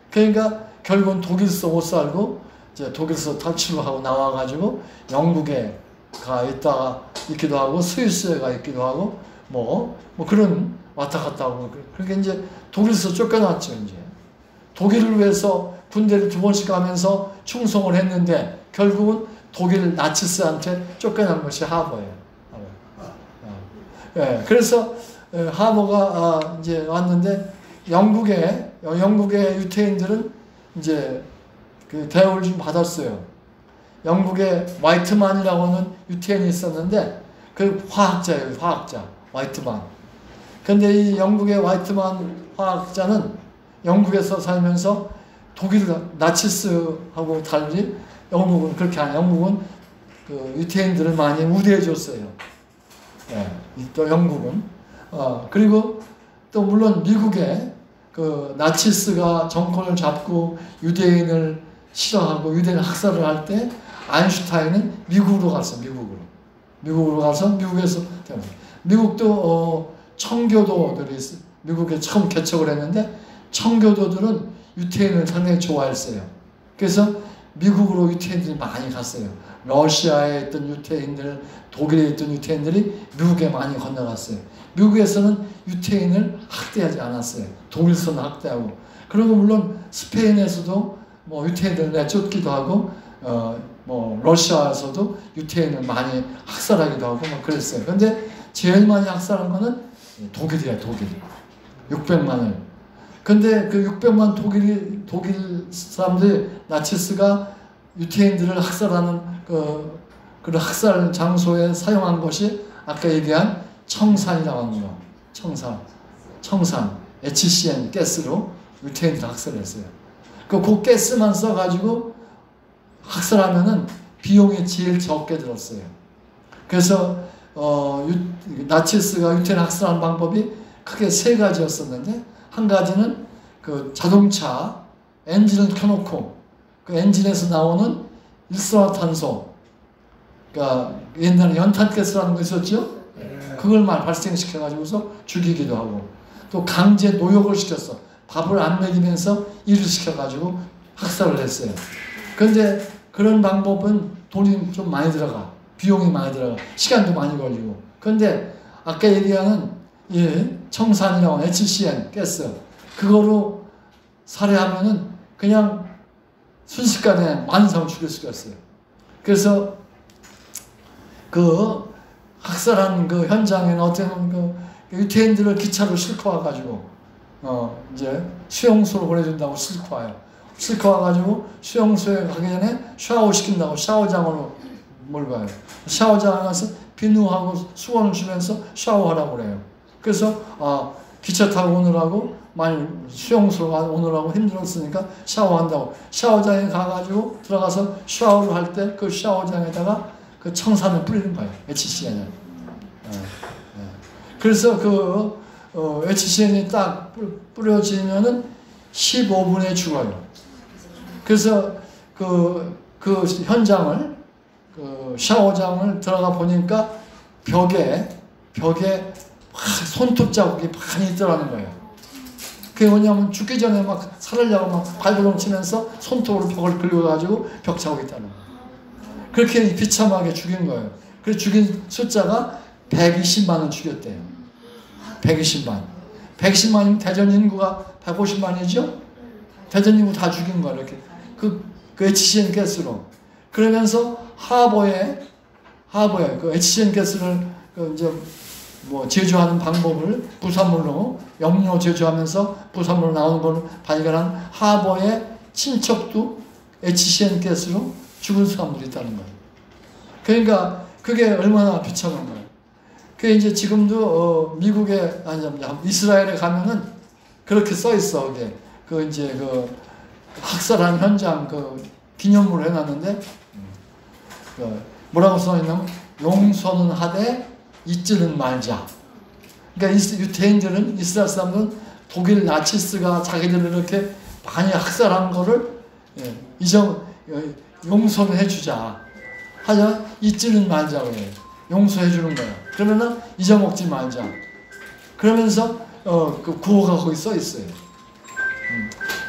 그러니까 결국은 독일서 못 살고 이제 독일서 탈출을 하고 나와가지고 영국에 가 있기도 하고 스위스에 가 있기도 하고 뭐 그런 왔다 갔다 하고 그렇게 이제 독일서 쫓겨났죠. 이제 독일을 위해서 군대를 2번씩 가면서 충성을 했는데 결국은 독일 나치스한테 쫓겨난 것이 하버예요. 그래서 하버가 이제 왔는데 영국의 유태인들은 이제 그 대우를 좀 받았어요. 영국에 화이트만이라고 하는 유태인이 있었는데 그 화학자예요, 화학자. 화이트만. 근데 이 영국의 화이트만 화학자는 영국에서 살면서 독일 나치스하고 달리 영국은 그렇게 안 해요. 영국은 그 유태인들을 많이 우대해 줬어요. 예, 또 영국은. 그리고 또 물론 미국에 그 나치스가 정권을 잡고 유대인을 싫어하고 유대인 학살을 할 때 아인슈타인은 미국으로 갔어요. 미국으로 가서 미국에서 미국도 청교도들이 미국에 처음 개척을 했는데 청교도들은 유태인을 상당히 좋아했어요. 그래서 미국으로 유태인들이 많이 갔어요. 러시아에 있던 유태인들, 독일에 있던 유태인들이 미국에 많이 건너갔어요. 미국에서는 유태인을 학대하지 않았어요. 독일서는 학대하고. 그리고 물론 스페인에서도 뭐 유태인들 내쫓기도 하고, 뭐 러시아에서도 유태인을 많이 학살하기도 하고 뭐 그랬어요. 근데 제일 많이 학살한 거는 독일이야, 독일. 600만을. 근데 그 600만 독일 사람들이 나치스가 유태인들을 학살하는 그 학살 장소에 사용한 것이 아까 얘기한 청산이라고 하는 거. 청산. HCN 가스로 유태인들 학살했어요. 그 가스만 써가지고 학살하면은 비용이 제일 적게 들었어요. 그래서 나치스가 유태인 학살하는 방법이 크게 세 가지였었는데, 한 가지는 그 자동차 엔진을 켜놓고 그 엔진에서 나오는 일산화탄소, 그러니까 옛날에 연탄가스라는 거 있었죠? 그걸 발생시켜가지고서 죽이기도 하고, 또 강제 노역을 시켰어. 밥을 안 먹이면서 일을 시켜가지고 학살을 했어요. 그런데 그런 방법은 돈이 좀 많이 들어가. 비용이 많이 들어가. 시간도 많이 걸리고. 그런데 아까 얘기하는 청산이라고 하는 HCN 가스, 그거로 살해하면은 그냥 순식간에 많은 사람을 죽일 수가 있어요. 그래서 그 학살한 그 현장에는 어떤 그 유태인들을 기차로 싣고 와가지고 이제 수용소로 보내준다고 싣고 와요. 싣고 와가지고 수용소에 가기 전에 샤워 시킨다고 샤워장으로 몰고 가요. 샤워장에 가서 비누하고 수건을 주면서 샤워하라고 그래요. 그래서 기차 타고 오느라고 많이 수용소로 오느라고 힘들었으니까 샤워한다고 샤워장에 가가지고 들어가서 샤워를 할 때 그 샤워장에다가 그 청산을 뿌리는 거예요. HCN을. 그래서 그 HCN이 딱 뿌려지면은 15분에 죽어요. 그래서 그 현장을 그 샤워장을 들어가 보니까 벽에 손톱 자국이 많이 있더라는 거예요. 그게 뭐냐면 죽기 전에 막 살으려고 막 발버둥 치면서 손톱으로 벽을 긁어가지고 벽 자국이 있다는 거예요. 그렇게 비참하게 죽인 거예요. 그래서 죽인 숫자가 120만을 죽였대요. 120만. 110만이면 대전 인구가 150만이죠? 대전 인구 다 죽인 거예요. 이렇게. 그 HCN 가스로. 그러면서 하버에 그 HCN 가스를 이제 뭐 제조하는 방법을 부산물로 염료 제조하면서 부산물로 나오는 걸 발견한 하버의 친척도 HCN 가스로 죽은 사람들이 있다는 거예요. 그러니까 그게 얼마나 비참한 거예요. 그게 이제 지금도 미국에 이스라엘에 가면은 그렇게 써 있어. 그게 그 이제 그 학살한 현장 그 기념물을 해놨는데 뭐라고 써있냐면 용서는 하되 잊지는 말자. 그러니까 유태인들은 이스라엘 사람들은 독일 나치스가 자기들을 이렇게 많이 학살한 거를 용서를 해주자. 하자 잊지는 말자 그래요. 용서해 주는 거예요. 그러면은 잊어먹지 말자. 그러면서 그 구호가 거기 써 있어요.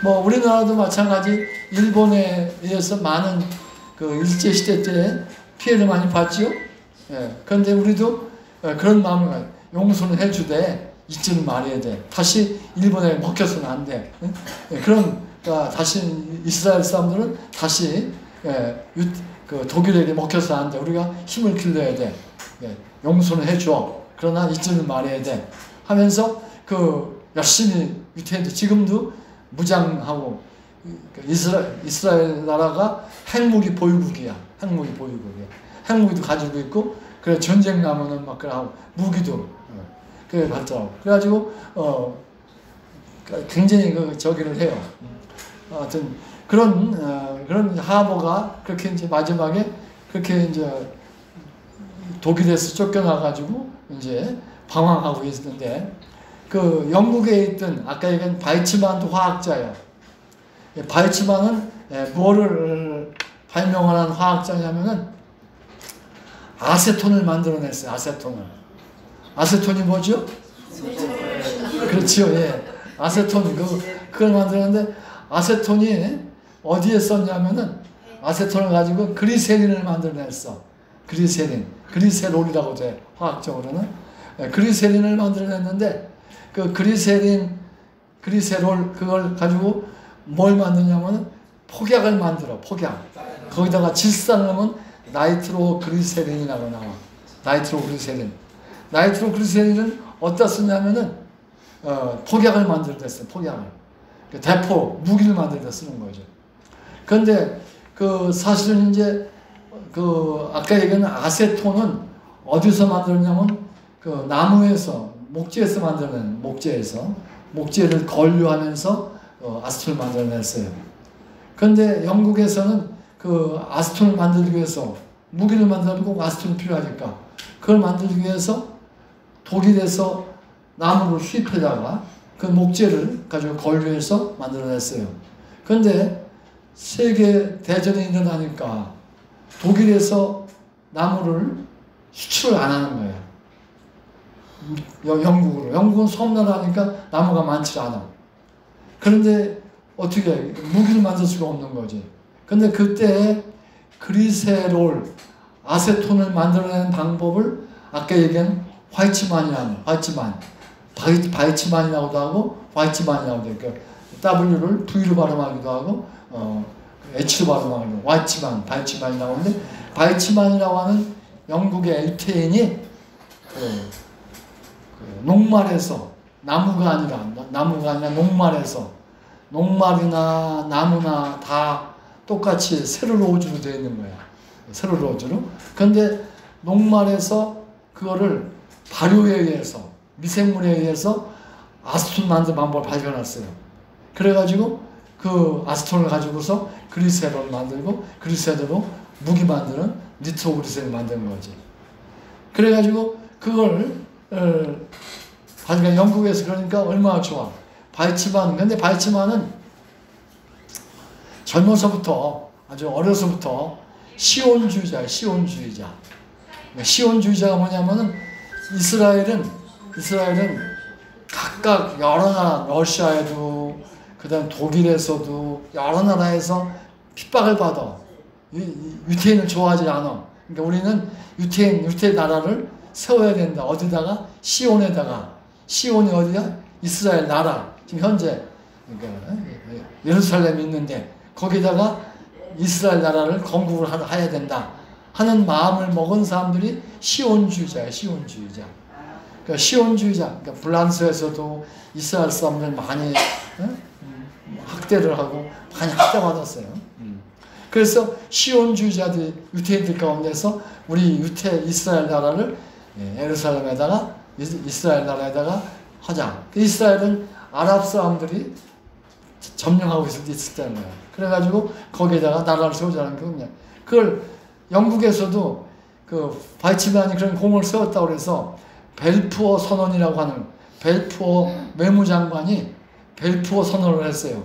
뭐 우리나라도 마찬가지 일본에 의해서 많은 그 일제 시대 때 피해를 많이 봤죠. 그런데 우리도 그런 마음을 용서는 해주되 잊지는 말아야 돼. 다시 일본에 먹혀서는 안 돼. 그러니까 다시 이스라엘 사람들은 다시 그 독일에게 먹혀서 안 돼. 우리가 힘을 길러야 돼. 용서는 해줘. 그러나 잊지는 말아야 돼. 하면서 그 열심히 유태인들 지금도 무장하고 이스라엘 나라가 핵무기 보유국이야. 핵무기도 가지고 있고 그래 전쟁 나면은 막 그러고 무기도 그래 발전하고 그래가지고 굉장히 그 저기를 해요. 하여튼 그런 하버가 그렇게 이제 마지막에 그렇게 이제 독일에서 쫓겨나가지고 이제 방황하고 있는데 그 영국에 있던 아까 얘기한 바이츠만도 화학자예요. 바이츠만은 뭐를 발명한 화학자냐면은 아세톤을 만들어냈어요. 아세톤이 뭐죠? 그렇죠. 예. 아세톤 그걸 만들었는데 아세톤이 어디에 썼냐면은 아세톤을 가지고 그리세린을 만들어냈어. 그리세롤이라고 돼. 화학적으로는 그리세린을 만들어냈는데 그 그리세롤 그걸 가지고 뭘 만드냐면은 폭약을 만들어. 폭약. 거기다가 질산을 넣으면 나이트로그리세린이라고 나와. 나이트로그리세린은 어디다 쓰냐면은 폭약을 만들 때 써. 폭약을. 대포 무기를 만들 때 쓰는 거죠. 그런데 그 사실은 이제 그 아까 얘기한 아세톤은 어디서 만들었냐면 그 나무에서 목재에서 만드는 목재를 건류하면서 아세톤을 만들어냈어요. 그런데 영국에서는 그 아세톤을 만들기 위해서 무기를 만들고 아세톤이 필요하니까 그걸 만들기 위해서 독일에서 나무를 수입해다가 그 목재를 가지고 건류해서 만들어냈어요. 그런데 세계 대전이 일어나니까 독일에서 나무를 수출을 안 하는 거예요. 영국으로. 영국은 섬나라니까 나무가 많지 않아. 그런데 어떻게 무기를 만들 수가 없는 거지. 근데 그때 그리세롤, 아세톤을 만들어내는 방법을 아까 얘기한 바이츠만이라고도 하고 화이츠만이라고도 해요. 그러니까 W를 V로 발음하기도 하고 H로 발음하기도 하고 바이츠만이라고 하는데 바이츠만이라고 하는 영국의 유태인이 녹말에서 나무가 아니라 녹말에서 녹말이나 나무나 다 똑같이 세룰로즈로 되어 있는 거야. 세룰로즈로. 그런데 녹말에서 그거를 발효에 의해서 미생물에 의해서 아세톤 만드는 방법을 발견했어요. 그래가지고 그 아세톤을 가지고서 그리세롤을 만들고 그리세롤로 무기 만드는 니트로그리세를 만드는 거지. 그래가지고 그걸 영국에서 그러니까 얼마나 좋아. 근데 바이츠만은 젊어서부터 아주 어려서부터 시온주의자가 뭐냐면은 이스라엘은 각각 여러 나라, 러시아에도 그다음 독일에서도 여러 나라에서 핍박을 받아. 유태인을 좋아하지 않아. 그러니까 우리는 유태인 나라를 세워야 된다. 어디다가? 시온이 어디야? 이스라엘 나라. 지금 현재 그러니까 예루살렘이 있는데 거기다가 이스라엘 나라를 건국을 해야 된다 하는 마음을 먹은 사람들이 시온주의자. 그러니까 프랑스에서도 이스라엘 사람들 많이 학대를 하고 많이 학대받았어요. 그래서 시온주의자들 유태인들 가운데서 우리 이스라엘 나라를 이스라엘 나라에다가 하자. 이스라엘은 아랍 사람들이 점령하고 있을 때는 거야. 그래가지고 거기에다가 나라를 세우자는 거냐. 그걸 영국에서도 그 바이츠만이 그런 공을 세웠다고 그래서 벨푸어 선언이라고 하는 벨푸어 외무장관이 벨푸어 선언을 했어요.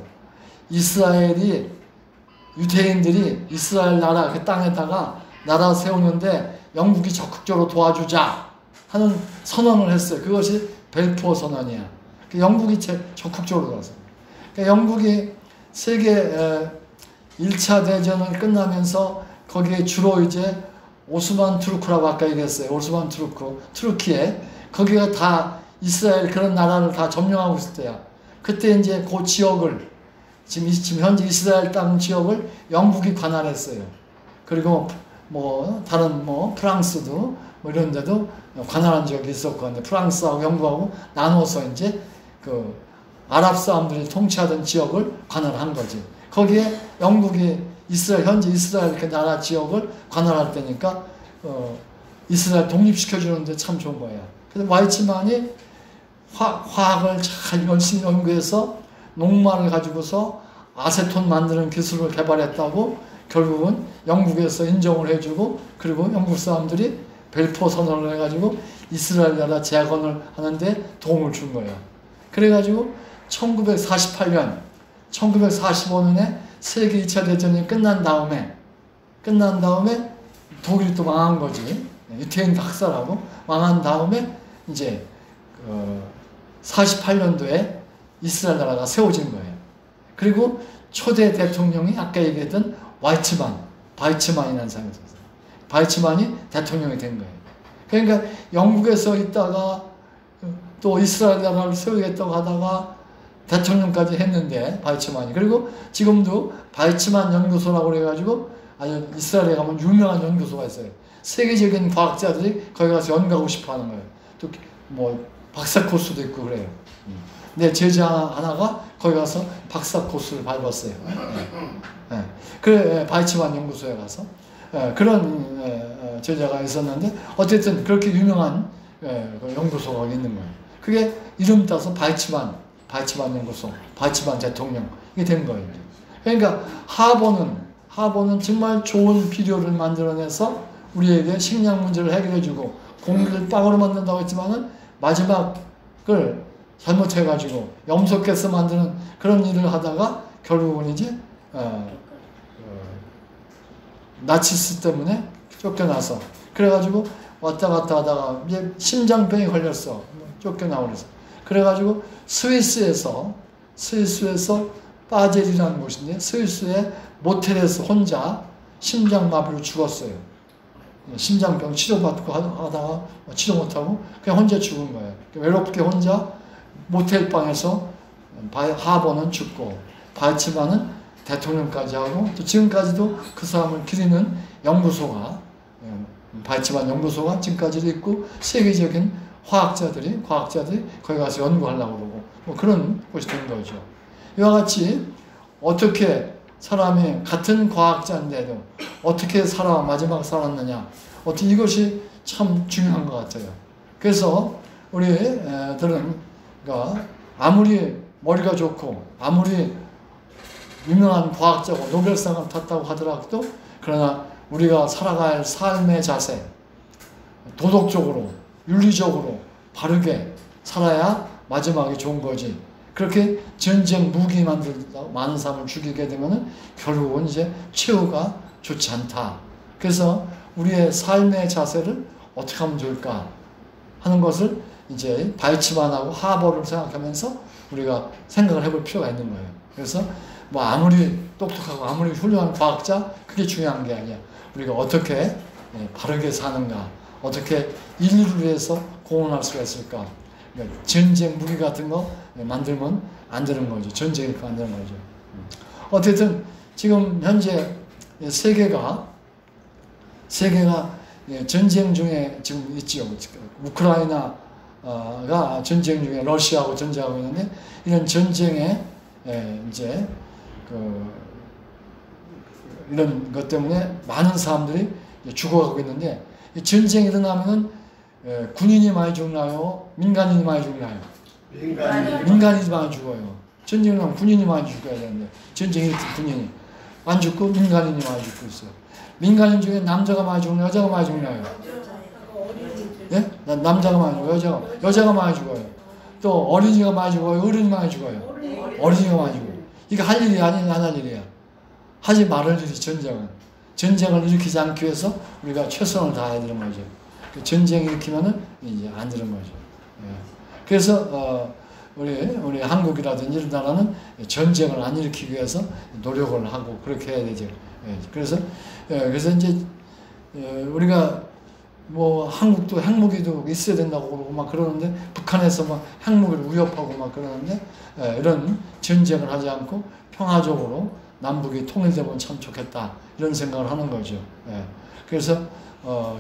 유태인들이 이스라엘 나라 그 땅에다가 나라 세우는데 영국이 적극적으로 도와주자 하는 선언을 했어요. 그것이 벨푸어 선언이야. 영국이 적극적으로 도왔어요. 영국이 세계 1차 대전을 끝나면서 거기에 주로 이제 오스만 투르크라고 아까 얘기했어요. 오스만 투르키에 거기가 다 이스라엘 그런 나라를 다 점령하고 있을 때야. 그때 이제 그 지역을 지금 현재 이스라엘 땅 지역을 영국이 관할했어요. 그리고 다른 프랑스도 이런 데도 관할한 지역이 있었고, 근데 프랑스하고 영국하고 나눠서 이제 그 아랍 사람들이 통치하던 지역을 관할한 거지. 거기에 영국이 현재 이스라엘 그 나라 지역을 관할할 때니까 이스라엘 독립시켜주는데 참 좋은 거예요. 그래서 와이츠만이 화학을 잘 열심히 연구해서 녹말을 가지고서 아세톤 만드는 기술을 개발했다고 결국은 영국에서 인정을 해주고, 그리고 영국 사람들이 벨포 선언을 해가지고 이스라엘 나라 재건을 하는데 도움을 준 거예요. 그래가지고 1948년, 1945년에 세계 2차 대전이 끝난 다음에 독일이 또 망한 거지. 유태인 학살하고 망한 다음에 이제 48년도에 이스라엘 나라가 세워진 거예요. 그리고 초대 대통령이 아까 얘기했던 바이츠만이라는 사람이 있었어요. 바이츠만이 대통령이 된 거예요. 그러니까 영국에서 있다가 또 이스라엘 나라를 세우겠다고 하다가 대통령까지 했는데, 바이츠만이. 그리고 지금도 바이츠만 연구소라고 그래가지고 아주 이스라엘에 가면 유명한 연구소가 있어요. 세계적인 과학자들이 거기 가서 연구하고 싶어 하는 거예요. 또 뭐 박사 코스도 있고 그래요. 내 제자 하나가 거기 가서 박사 코스를 밟았어요. 네. 그래, 바이츠만 연구소에 가서 그런 제자가 있었는데, 어쨌든 그렇게 유명한 연구소가 있는 거예요. 그게 이름 따서 바이츠만 연구소, 바이츠만 대통령, 이게 된 거예요. 그러니까 하버는 정말 좋은 비료를 만들어내서 우리에게 식량 문제를 해결해주고, 공기를 빵으로 만든다고 했지만은 마지막을 잘못해가지고 염소가스 만드는 그런 일을 하다가 결국은 이제 나치스 때문에 쫓겨나서, 그래가지고 왔다 갔다 하다가 이제 심장병에 걸렸어. 쫓겨나고 그래서. 그래가지고 스위스에서 바젤이라는 곳인데, 스위스의 모텔에서 혼자 심장마비로 죽었어요. 심장병 치료받고 하다가 치료 못하고 그냥 혼자 죽은 거예요. 외롭게 혼자 모텔방에서 하버는 죽고, 바이츠만은 대통령까지 하고, 또 지금까지도 그 사람을 기리는 연구소가, 바이츠만 연구소가 지금까지도 있고, 세계적인 과학자들이 거기 가서 연구하려고 그러고, 뭐 그런 곳이 된 거죠. 이와 같이 어떻게 사람이 같은 과학자인데도 어떻게 마지막 살았느냐, 어떻게, 이것이 참 중요한 것 같아요. 그래서 우리들은 아무리 머리가 좋고 아무리 유명한 과학자고 노벨상을 탔다고 하더라도, 그러나 우리가 살아갈 삶의 자세, 도덕적으로 윤리적으로 바르게 살아야 마지막이 좋은 거지. 그렇게 전쟁 무기 만들다 많은 사람을 죽이게 되면은 결국은 이제 최후가 좋지 않다. 그래서 우리의 삶의 자세를 어떻게 하면 좋을까 하는 것을 이제 바이츠만하고 하버를 생각하면서 우리가 생각을 해볼 필요가 있는 거예요. 그래서 뭐 아무리 똑똑하고 아무리 훌륭한 과학자, 그게 중요한 게 아니야. 우리가 어떻게 바르게 사는가, 어떻게 인류를 위해서 공헌할 수가 있을까. 그러니까 전쟁 무기 같은 거 만들면 안 되는 거죠. 전쟁이 안 되는 거죠. 어쨌든 지금 현재 세계가 전쟁 중에 지금 있지요. 우크라이나가 전쟁 중에 러시아하고 전쟁하고 있는데, 이런 전쟁에 이제 이런 것 때문에 많은 사람들이 죽어가고 있는데, 전쟁이 일어나면은 군인이 많이 죽나요? 민간인이 많이 죽나요? 민간인이 많이 죽어요. 전쟁이 일어나면 군인이 많이 죽어야 되는데, 전쟁이 일어나면 군인이 안 죽고 민간인이 많이 죽고 있어요. 민간인 중에 남자가 많이 죽나요? 여자가 많이 죽나요? 예? 남자가 많이 죽어요. 여자가 많이 죽어요. 또 어린이가 많이 죽어요. 어른이 많이 죽어요. 어린이가 많이 죽어요. 이게 할 일이 아니라 안 할 일이야. 하지 말을 일이 전쟁을 일으키지 않기 위해서 우리가 최선을 다해야 되는 거죠. 전쟁 일으키면은 이제 안 되는 거죠. 예. 그래서 우리 한국이라든지 이런 나라는 전쟁을 안 일으키기 위해서 노력을 하고 그렇게 해야 되죠. 예. 그래서 이제 우리가 뭐 한국도 핵무기도 있어야 된다고 그러고 막 그러는데, 북한에서 막 핵무기를 위협하고 막 그러는데, 이런 전쟁을 하지 않고 평화적으로 남북이 통일되면 참 좋겠다, 이런 생각을 하는 거죠. 예. 그래서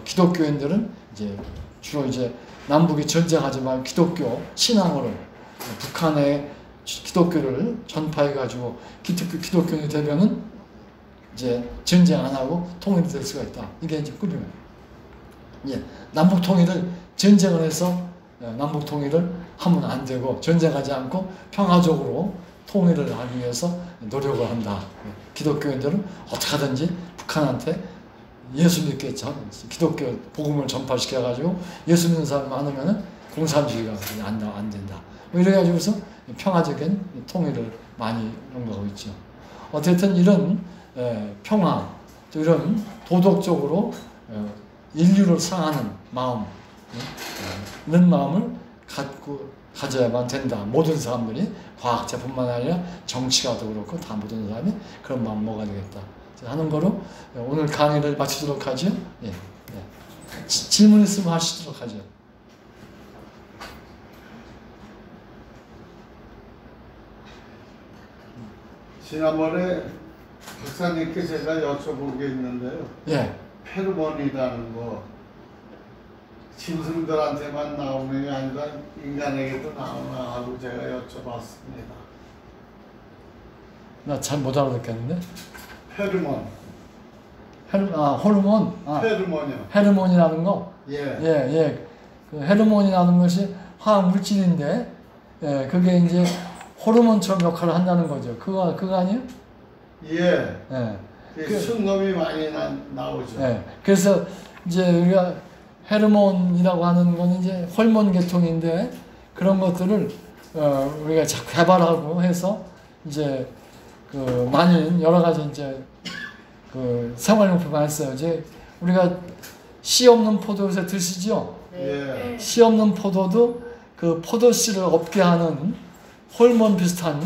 기독교인들은 이제 주로 이제 남북이 전쟁하지 말고 기독교 신앙으로 북한의 기독교를 전파해 가지고 기독교인이 되면은 이제 전쟁 안 하고 통일이 될 수가 있다. 이게 이제 꿈이에요. 예, 남북 통일을 전쟁을 해서 남북 통일을 하면 안 되고 전쟁하지 않고 평화적으로 통일을 하기 위해서 노력을 한다. 기독교인들은 어떻게 하든지 북한한테 예수 믿게 기독교 복음을 전파시켜가지고 예수 믿는 사람 많으면 공산주의가 안 된다. 뭐 이래가지고서 평화적인 통일을 많이 연구하고 있죠. 어쨌든 이런 평화, 또 이런 도덕적으로 인류를 사랑하는 마음, 이런 마음을 가져야만 된다. 모든 사람들이 과학자뿐만 아니라 정치가도 그렇고 다 모든 사람이 그런 마음 먹어야 되겠다 하는 거로 오늘 강의를 마치도록 하죠. 예, 예. 질문 있으면 하시도록 하죠. 지난번에 박사님께 제가 여쭤본 게 있는데요. 예. 페로몬이라는 거 짐승들한테만 나오는 게 아니라 인간에게도 나오나 하고 제가 여쭤봤습니다. 나 잘 못 알아듣겠는데. 페로몬. 호르몬. 페로몬이요. 헤르몬이라는 거. 예. 예. 그 헤르몬이라는 것이 화학 물질인데, 예, 그게 이제 호르몬처럼 역할을 한다는 거죠. 그거 아니에요? 예. 예. 순놈이 많이 나오죠. 예. 그래서 이제 우리가 헤르몬이라고 하는 건 이제 호르몬 계통인데 그런 것들을 우리가 자꾸 개발하고 해서 이제 그 많이 여러 가지 이제 그 생활용품 많이 써요. 이제 우리가 씨 없는 포도 요새 드시죠? 예. 씨 없는 포도도 그 포도씨를 없게 하는 호르몬 비슷한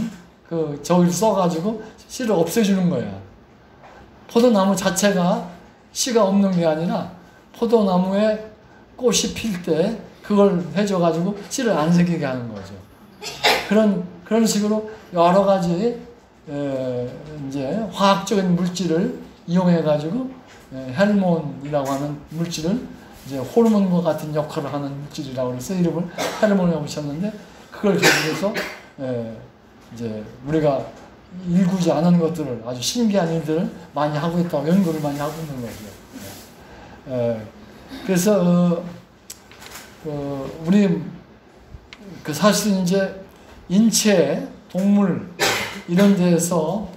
그 저기를 써가지고 씨를 없애주는 거야. 포도나무 자체가 씨가 없는 게 아니라 포도나무에 꽃이 필 때 그걸 해줘가지고 씨를 안 생기게 하는 거죠. 그런 식으로 여러 가지 이제 화학적인 물질을 이용해가지고 헤르몬이라고 하는 물질을 이제 호르몬과 같은 역할을 하는 물질이라고 해서 이름을 헤르몬이라고 붙였는데 그걸 가지고서 이제 우리가 일구지 않은 것들을 아주 신기한 일들을 많이 하고 있다고 연구를 많이 하고 있는 거죠. 그래서 우리 사실 이제 인체, 동물 이런 데에서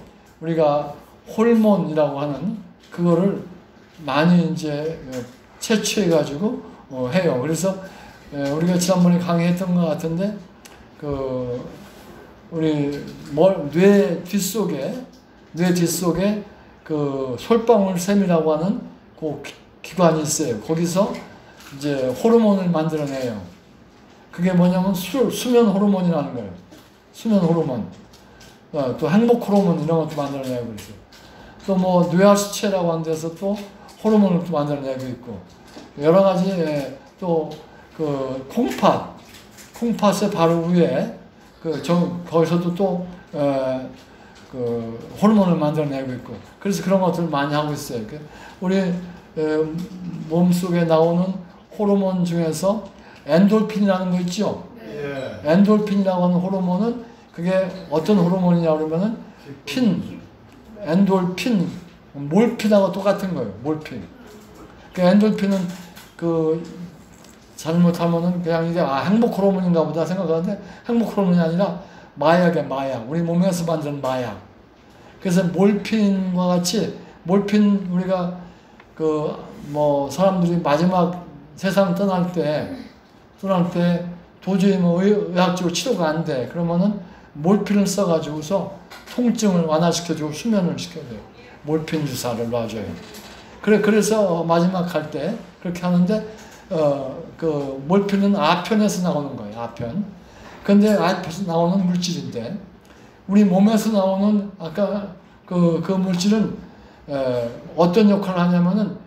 우리가 호르몬이라고 하는 그거를 많이 이제 채취해 가지고 해요. 그래서 우리가 지난번에 강의했던 것 같은데 우리 뇌 뒷속에 그 솔방울샘이라고 하는 그 기관이 있어요. 거기서 이제 호르몬을 만들어내요. 그게 뭐냐면 수면 호르몬이라는 거예요. 수면 호르몬. 또 행복 호르몬 이런 것도 만들어내고 있어요. 또 뭐 뇌하수체라고 하는 데서 또 호르몬을 또 만들어내고 있고 여러 가지 또 그 콩팥의 바로 위에 거기서도 또 그 호르몬을 만들어내고 있고 그래서 그런 것들을 많이 하고 있어요. 우리 몸속에 나오는 호르몬 중에서 엔돌핀이라는 거 있죠? 예. 엔돌핀이라고 하는 호르몬은 그게 어떤 호르몬이냐 그러면은 엔돌핀, 몰핀하고 똑같은 거예요. 몰핀. 그 엔돌핀은 잘못하면은 그냥 이제 행복 호르몬인가 보다 생각하는데 행복 호르몬이 아니라 마약이야, 마약. 우리 몸에서 만드는 마약. 그래서 몰핀과 같이 몰핀 우리가 사람들이 마지막 세상 떠날 때 도저히 뭐 의학적으로 치료가 안 돼. 그러면은 몰핀을 써가지고서 통증을 완화시켜주고 수면을 시켜줘요. 몰핀 주사를 놔줘요. 그래서 마지막 할 때 그렇게 하는데, 그 몰핀은 아편에서 나오는 거예요. 아편. 근데 아편에서 나오는 물질인데, 우리 몸에서 나오는 아까 그 물질은 어떤 역할을 하냐면은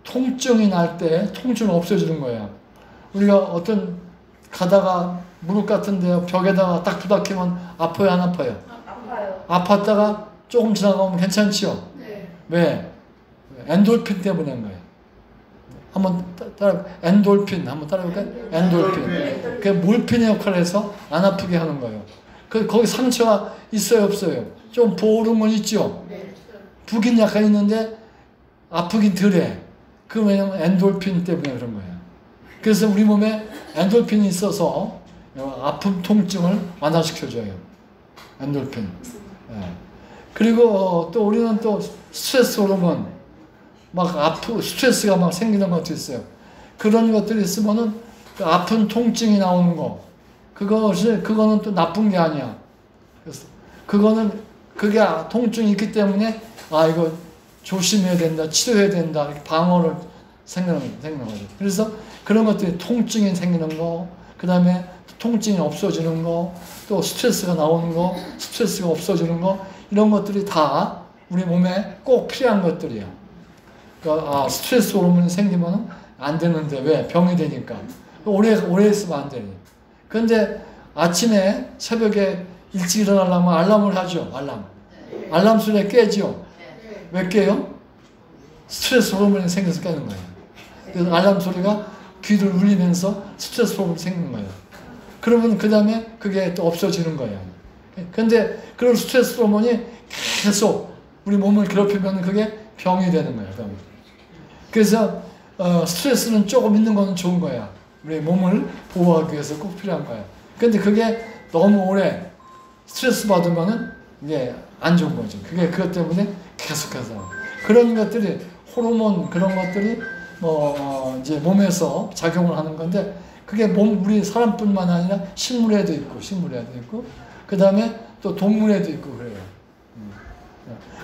통증이 날 때 통증을 없애주는 거예요. 우리가 어떤 가다가 무릎 같은 데 벽에다가 딱 부닥치면 아파요, 안 아파요? 아파요. 아팠다가 조금 지나가면 괜찮지요? 네. 왜? 엔돌핀 때문인 거예요. 한번 엔돌핀 한번 따라해볼까요? 엔돌핀. 그 몰핀의 역할을 해서 안 아프게 하는 거예요. 거기 상처가 있어요, 없어요? 좀 부어오른 건 있죠? 네. 부긴 약간 있는데 아프긴 덜해. 그 왜냐면 엔돌핀 때문에 그런 거예요. 그래서 우리 몸에 엔돌핀이 있어서 아픔, 통증을 완화시켜줘요. 엔돌핀. 예. 그리고 또 우리는 또 스트레스 호르몬, 스트레스가 막 생기는 것도 있어요. 그런 것들이 있으면은 그 아픈 통증이 나오는 거, 그거는 또 나쁜 게 아니야. 그래서 그게 통증이 있기 때문에 이거 조심해야 된다, 치료해야 된다, 이렇게 방어를 생기는 거죠. 그래서 그런 것들이 통증이 생기는 거, 그 다음에 통증이 없어지는 거, 또 스트레스가 나오는 거, 스트레스가 없어지는 거, 이런 것들이 다 우리 몸에 꼭 필요한 것들이에요. 그러니까 스트레스 호르몬이 생기면 안 되는데 왜? 병이 되니까. 오래 있으면 안 되니. 그런데 아침에 새벽에 일찍 일어나려면 알람을 하죠. 알람 소리에 깨죠. 왜 깨요? 스트레스 호르몬이 생겨서 깨는 거예요. 그래서 알람 소리가 귀를 울리면서 스트레스 호르몬이 생기는 거예요. 그러면 그 다음에 그게 또 없어지는 거예요. 근데 그런 스트레스 호르몬이 계속 우리 몸을 괴롭히면 그게 병이 되는 거예요. 그래서 스트레스는 조금 있는 건 좋은 거야. 우리 몸을 보호하기 위해서 꼭 필요한 거야. 근데 그게 너무 오래 스트레스 받으면은 이게 안 좋은 거죠. 그것 때문에 계속해서 그런 것들이 호르몬 그런 것들이 이제 몸에서 작용을 하는 건데 그게 우리 사람뿐만 아니라 식물에도 있고 그 다음에 또 동물에도 있고 그래요.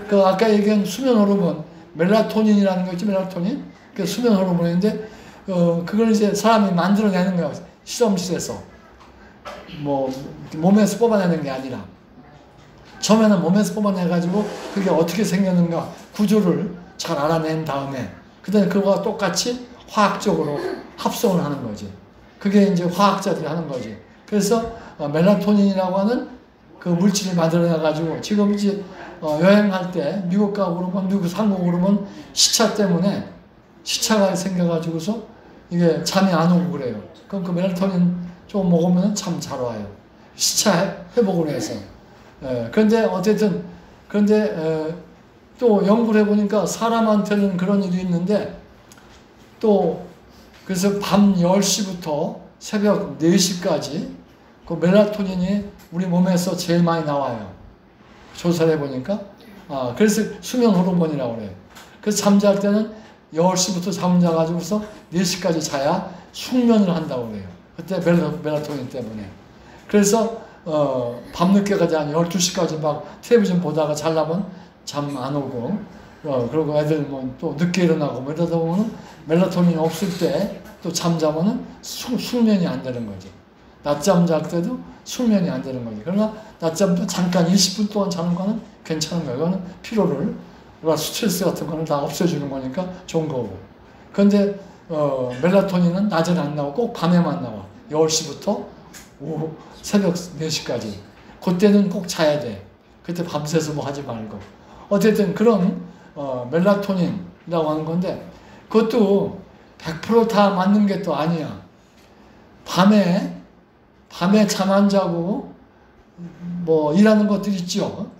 그 아까 얘기한 수면 호르몬 멜라토닌이라는 거 있죠. 멜라토닌 그 수면 호르몬인데 그걸 이제 사람이 만들어내는 거예요. 실험실에서 몸에서 뽑아내는 게 아니라 처음에는 몸에서 뽑아내가지고 그게 어떻게 생겼는가 구조를 잘 알아낸 다음에 그 다음에 그거와 똑같이 화학적으로 합성을 하는 거지. 그게 이제 화학자들이 하는 거지. 그래서 멜라토닌이라고 하는 그 물질을 만들어내가지고 지금 이제 여행할 때 미국 가고 그러면 미국 상공 그러면 시차가 생겨가지고서 이게 잠이 안 오고 그래요. 그럼 그 멜라토닌 좀 먹으면 참 잘 와요. 시차 회복을 해서. 그런데 어쨌든 또 연구를 해보니까 사람한테는 그런 일이 있는데 또 그래서 밤 10시부터 새벽 4시까지 그 멜라토닌이 우리 몸에서 제일 많이 나와요. 조사를 해보니까. 그래서 수면 호르몬이라고 그래요. 그래서 잠잘 때는 10시부터 잠자가지고서 4시까지 자야 숙면을 한다고 그래요. 그때 멜라토닌 때문에. 그래서 밤늦게까지 한 12시까지 막 텔레비전 보다가 자려면 잠 안 오고 그리고 애들 또 늦게 일어나고 이러다 보면 멜라토닌이 없을 때 또 잠자면은 숙면이 안 되는 거죠. 낮잠 잘 때도 숙면이 안 되는 거죠. 그러나 낮잠도 잠깐 20분 동안 자는 거는 괜찮은 거예요. 그거는 피로를 스트레스 같은 거는 다 없애주는 거니까 좋은 거고. 그런데 멜라토닌은 낮에는 안 나오고 꼭 밤에만 나와. 10시부터 오후 새벽 4시까지. 그때는 꼭 자야 돼. 그때 밤새서 뭐 하지 말고. 어쨌든 그런 멜라토닌이라고 하는 건데 그것도 100% 다 맞는 게 또 아니야. 밤에 잠 안 자고 일하는 것들 있죠.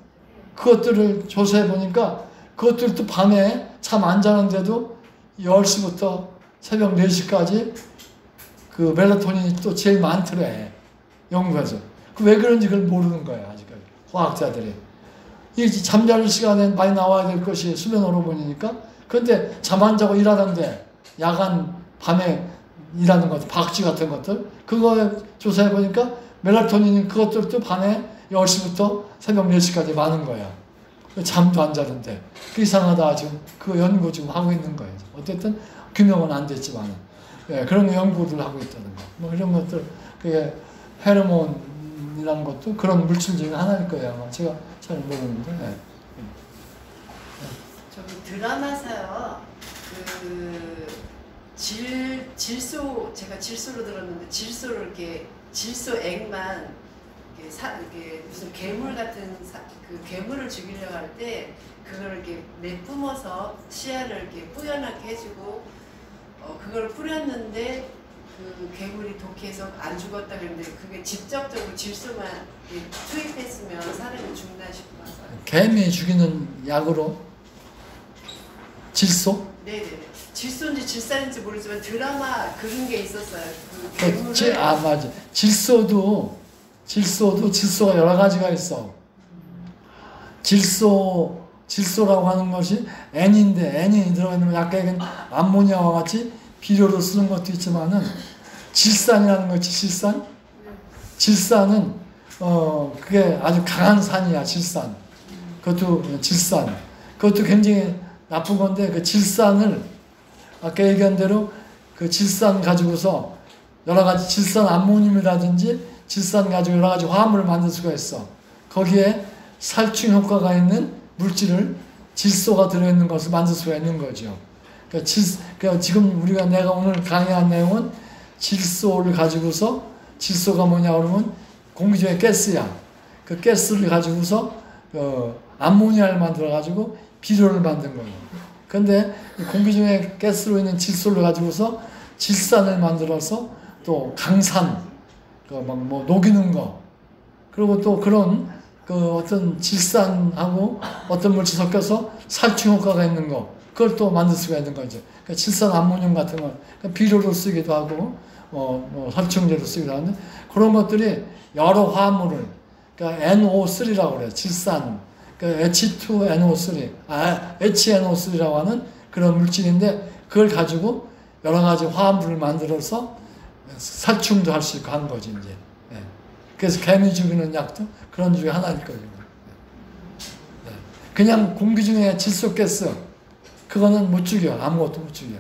그것들을 조사해 보니까 그것들도 밤에 잠 안 자는데도 10시부터 새벽 4시까지 그 멜라토닌이 또 제일 많더래. 연구에서. 왜 그런지 그걸 모르는 거야, 아직까지. 화학자들이. 이 잠자는 시간에 많이 나와야 될 것이 수면 호르몬이니까. 근데 잠 안 자고 일하던데, 야간, 밤에 일하는 것들, 박쥐 같은 것들, 그거 조사해 보니까 멜라토닌이 그것들도 밤에 10시부터 새벽 4시까지 많은 거야. 잠도 안 자는데. 그 이상하다. 지금 그 연구 지금 하고 있는 거예요. 어쨌든 규명은 안 됐지만. 그런 연구를 하고 있다는 거. 이런 것들, 그게 페로몬이라는 것도 그런 물질 중에 하나일 거예요. 아마 제가 잘 모르는데. 저기 드라마사요. 질소 제가 질소로 들었는데 질소를 이렇게 질소액만 이렇게 무슨 괴물 같은 그 괴물을 죽이려고 할 때 그걸 이렇게 내뿜어서 시야를 이렇게 뿌연하게 해주고 그걸 뿌렸는데 그 괴물이 독해서 안 죽었다 그랬는데 그게 직접적으로 질소만 투입했으면 사람이 죽나 싶어서. 개미 죽이는 약으로 질소? 네네. 질소인지 질산인지 모르지만 드라마 그런 게 있었어요. 그 괴물을 맞아. 질소가 여러 가지가 있어. 질소라고 하는 것이 N인데, N이 들어있는 건 아까 얘기한 암모니아와 같이 비료로 쓰는 것도 있지만은, 질산이라는 거지, 질산은, 그게 아주 강한 산이야, 질산. 그것도 굉장히 나쁜 건데, 그 질산을, 아까 얘기한 대로 그 질산 가지고서 여러 가지 질산 암모늄이라든지 질산 가지고 여러 가지 화합물을 만들 수가 있어. 거기에 살충 효과가 있는 물질을 질소가 들어있는 것을 만들 수가 있는 거죠. 그러니까 지금 내가 오늘 강의한 내용은 질소를 가지고서, 질소가 뭐냐 그러면 공기 중에 가스야. 그 가스를 가지고서 암모니아를 만들어 가지고 비료를 만든 거예요. 근데 공기 중에 가스로 있는 질소를 가지고서 질산을 만들어서 또 강산, 뭐 녹이는 거, 그리고 또 그런 어떤 질산하고 어떤 물질 섞여서 살충 효과가 있는 거, 그걸 또 만들 수가 있는 거죠. 그러니까 질산 암모늄 같은 거, 비료로 쓰기도 하고, 살충제로 쓰기도 하는데, 그런 것들이 여러 화합물을, 그러니까 NO3라고 그래요. 질산, 그러니까 H2NO3, HNO3라고 하는 그런 물질인데, 그걸 가지고 여러 가지 화합물을 만들어서 살충도 할 수 있고 하는 거지, 이제. 네. 그래서 개미 죽이는 약도 그런 중에 하나일 거예요. 네. 그냥 공기 중에 질소가스, 그거는 못 죽여. 아무것도 못 죽여.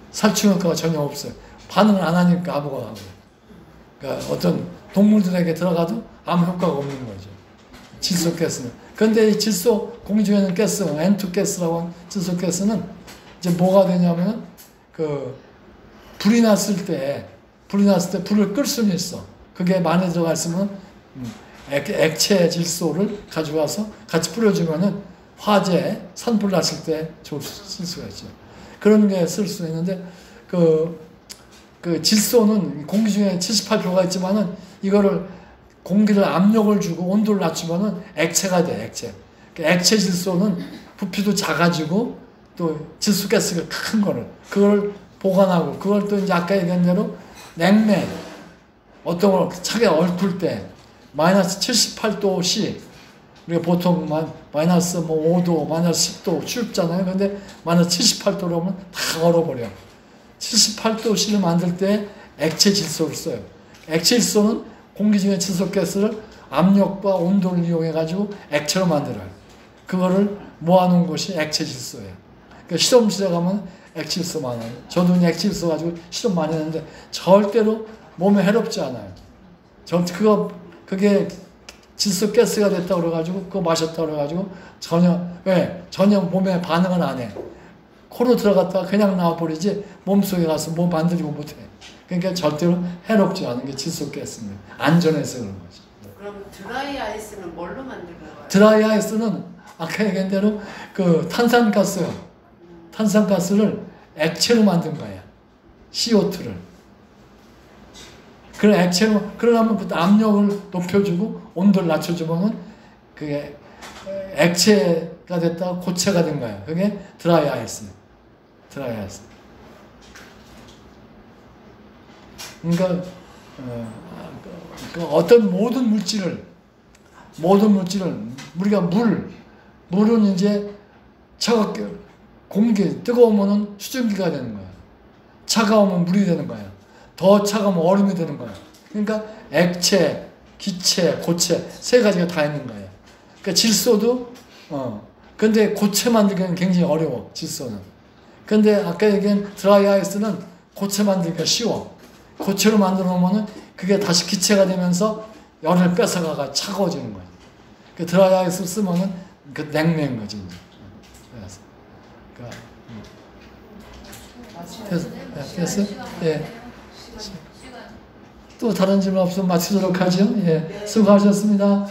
살충 효과가 전혀 없어요. 반응을 안 하니까 아무거나 하고. 그러니까 어떤 동물들에게 들어가도 아무 효과가 없는 거죠. 질소가스는. 그런데 이 공기 중에 있는 가스, N2 가스라고 하는 질소가스는 이제 뭐가 되냐면, 불이 났을 때 불을 끌 수는 있어. 그게 많이 들어가 있으면 액체 질소를 가져와서 같이 뿌려주면은 화재, 산불 났을 때 쓸 수가 있죠. 그런 게 쓸 수 있는데, 질소는 공기 중에 78%가 있지만은 이거를 공기를 압력을 주고 온도를 낮추면은 액체가 돼, 액체. 액체 질소는 부피도 작아지고 또 질소가스가 큰 거를, 그걸 보관하고, 그걸 또 이제 아까 얘기한 대로 냉매, 어떤 걸 차게 얼굴 때 마이너스 78도 C, 우리가 보통 마이너스 5도, 마이너스 10도 춥잖아요. 근데 마이너스 78도로 하면 다 얼어버려. 78도 C를 만들 때 액체 질소를 써요. 액체 질소는 공기 중에 질소가스를 압력과 온도를 이용해가지고 액체로 만들어요. 그거를 모아놓은 것이 액체 질소예요. 그러니까 실험실에 가면 액체 질소 많아요. 저도 액체 질소 가지고 실험 많이 했는데 절대로 몸에 해롭지 않아요. 그게 질소가스가 됐다고 그래가지고 그거 마셨다고 그래가지고 전혀 몸에 반응은 안 해. 코로 들어갔다가 그냥 나와버리지 몸속에 가서 뭐 만들고 못해. 그러니까 절대로 해롭지 않은 게 질소가스입니다. 안전해서 그런 거죠. 그럼 드라이 아이스는 뭘로 만든 거예요? 드라이 아이스는 아까 얘기한 대로 탄산가스를 액체로 만든 거야. CO2를. 그런 액체로, 그러려면 그 압력을 높여주고 온도를 낮춰주면은 그게 액체가 됐다가 고체가 된 거야. 그게 드라이 아이스. 그러니까, 어떤 모든 물질을, 우리가 물은 이제 차갑게, 공기, 뜨거우면은 수증기가 되는 거야. 차가우면 물이 되는 거야. 더 차가우면 얼음이 되는 거야. 그러니까 액체, 기체, 고체, 세 가지가 다 있는 거예요. 그러니까 질소도, 근데 고체 만들기는 굉장히 어려워, 질소는. 근데 아까 얘기한 드라이 아이스는 고체 만들기가 쉬워. 고체로 만들어 놓으면은 그게 다시 기체가 되면서 열을 뺏어가가 차가워지는 거예요. 그 드라이 아이스 쓰면은 그 냉매인 거지, 이제. 됐어요? 예. 또 다른 질문 없으면 마치도록 하죠. 예. 수고하셨습니다.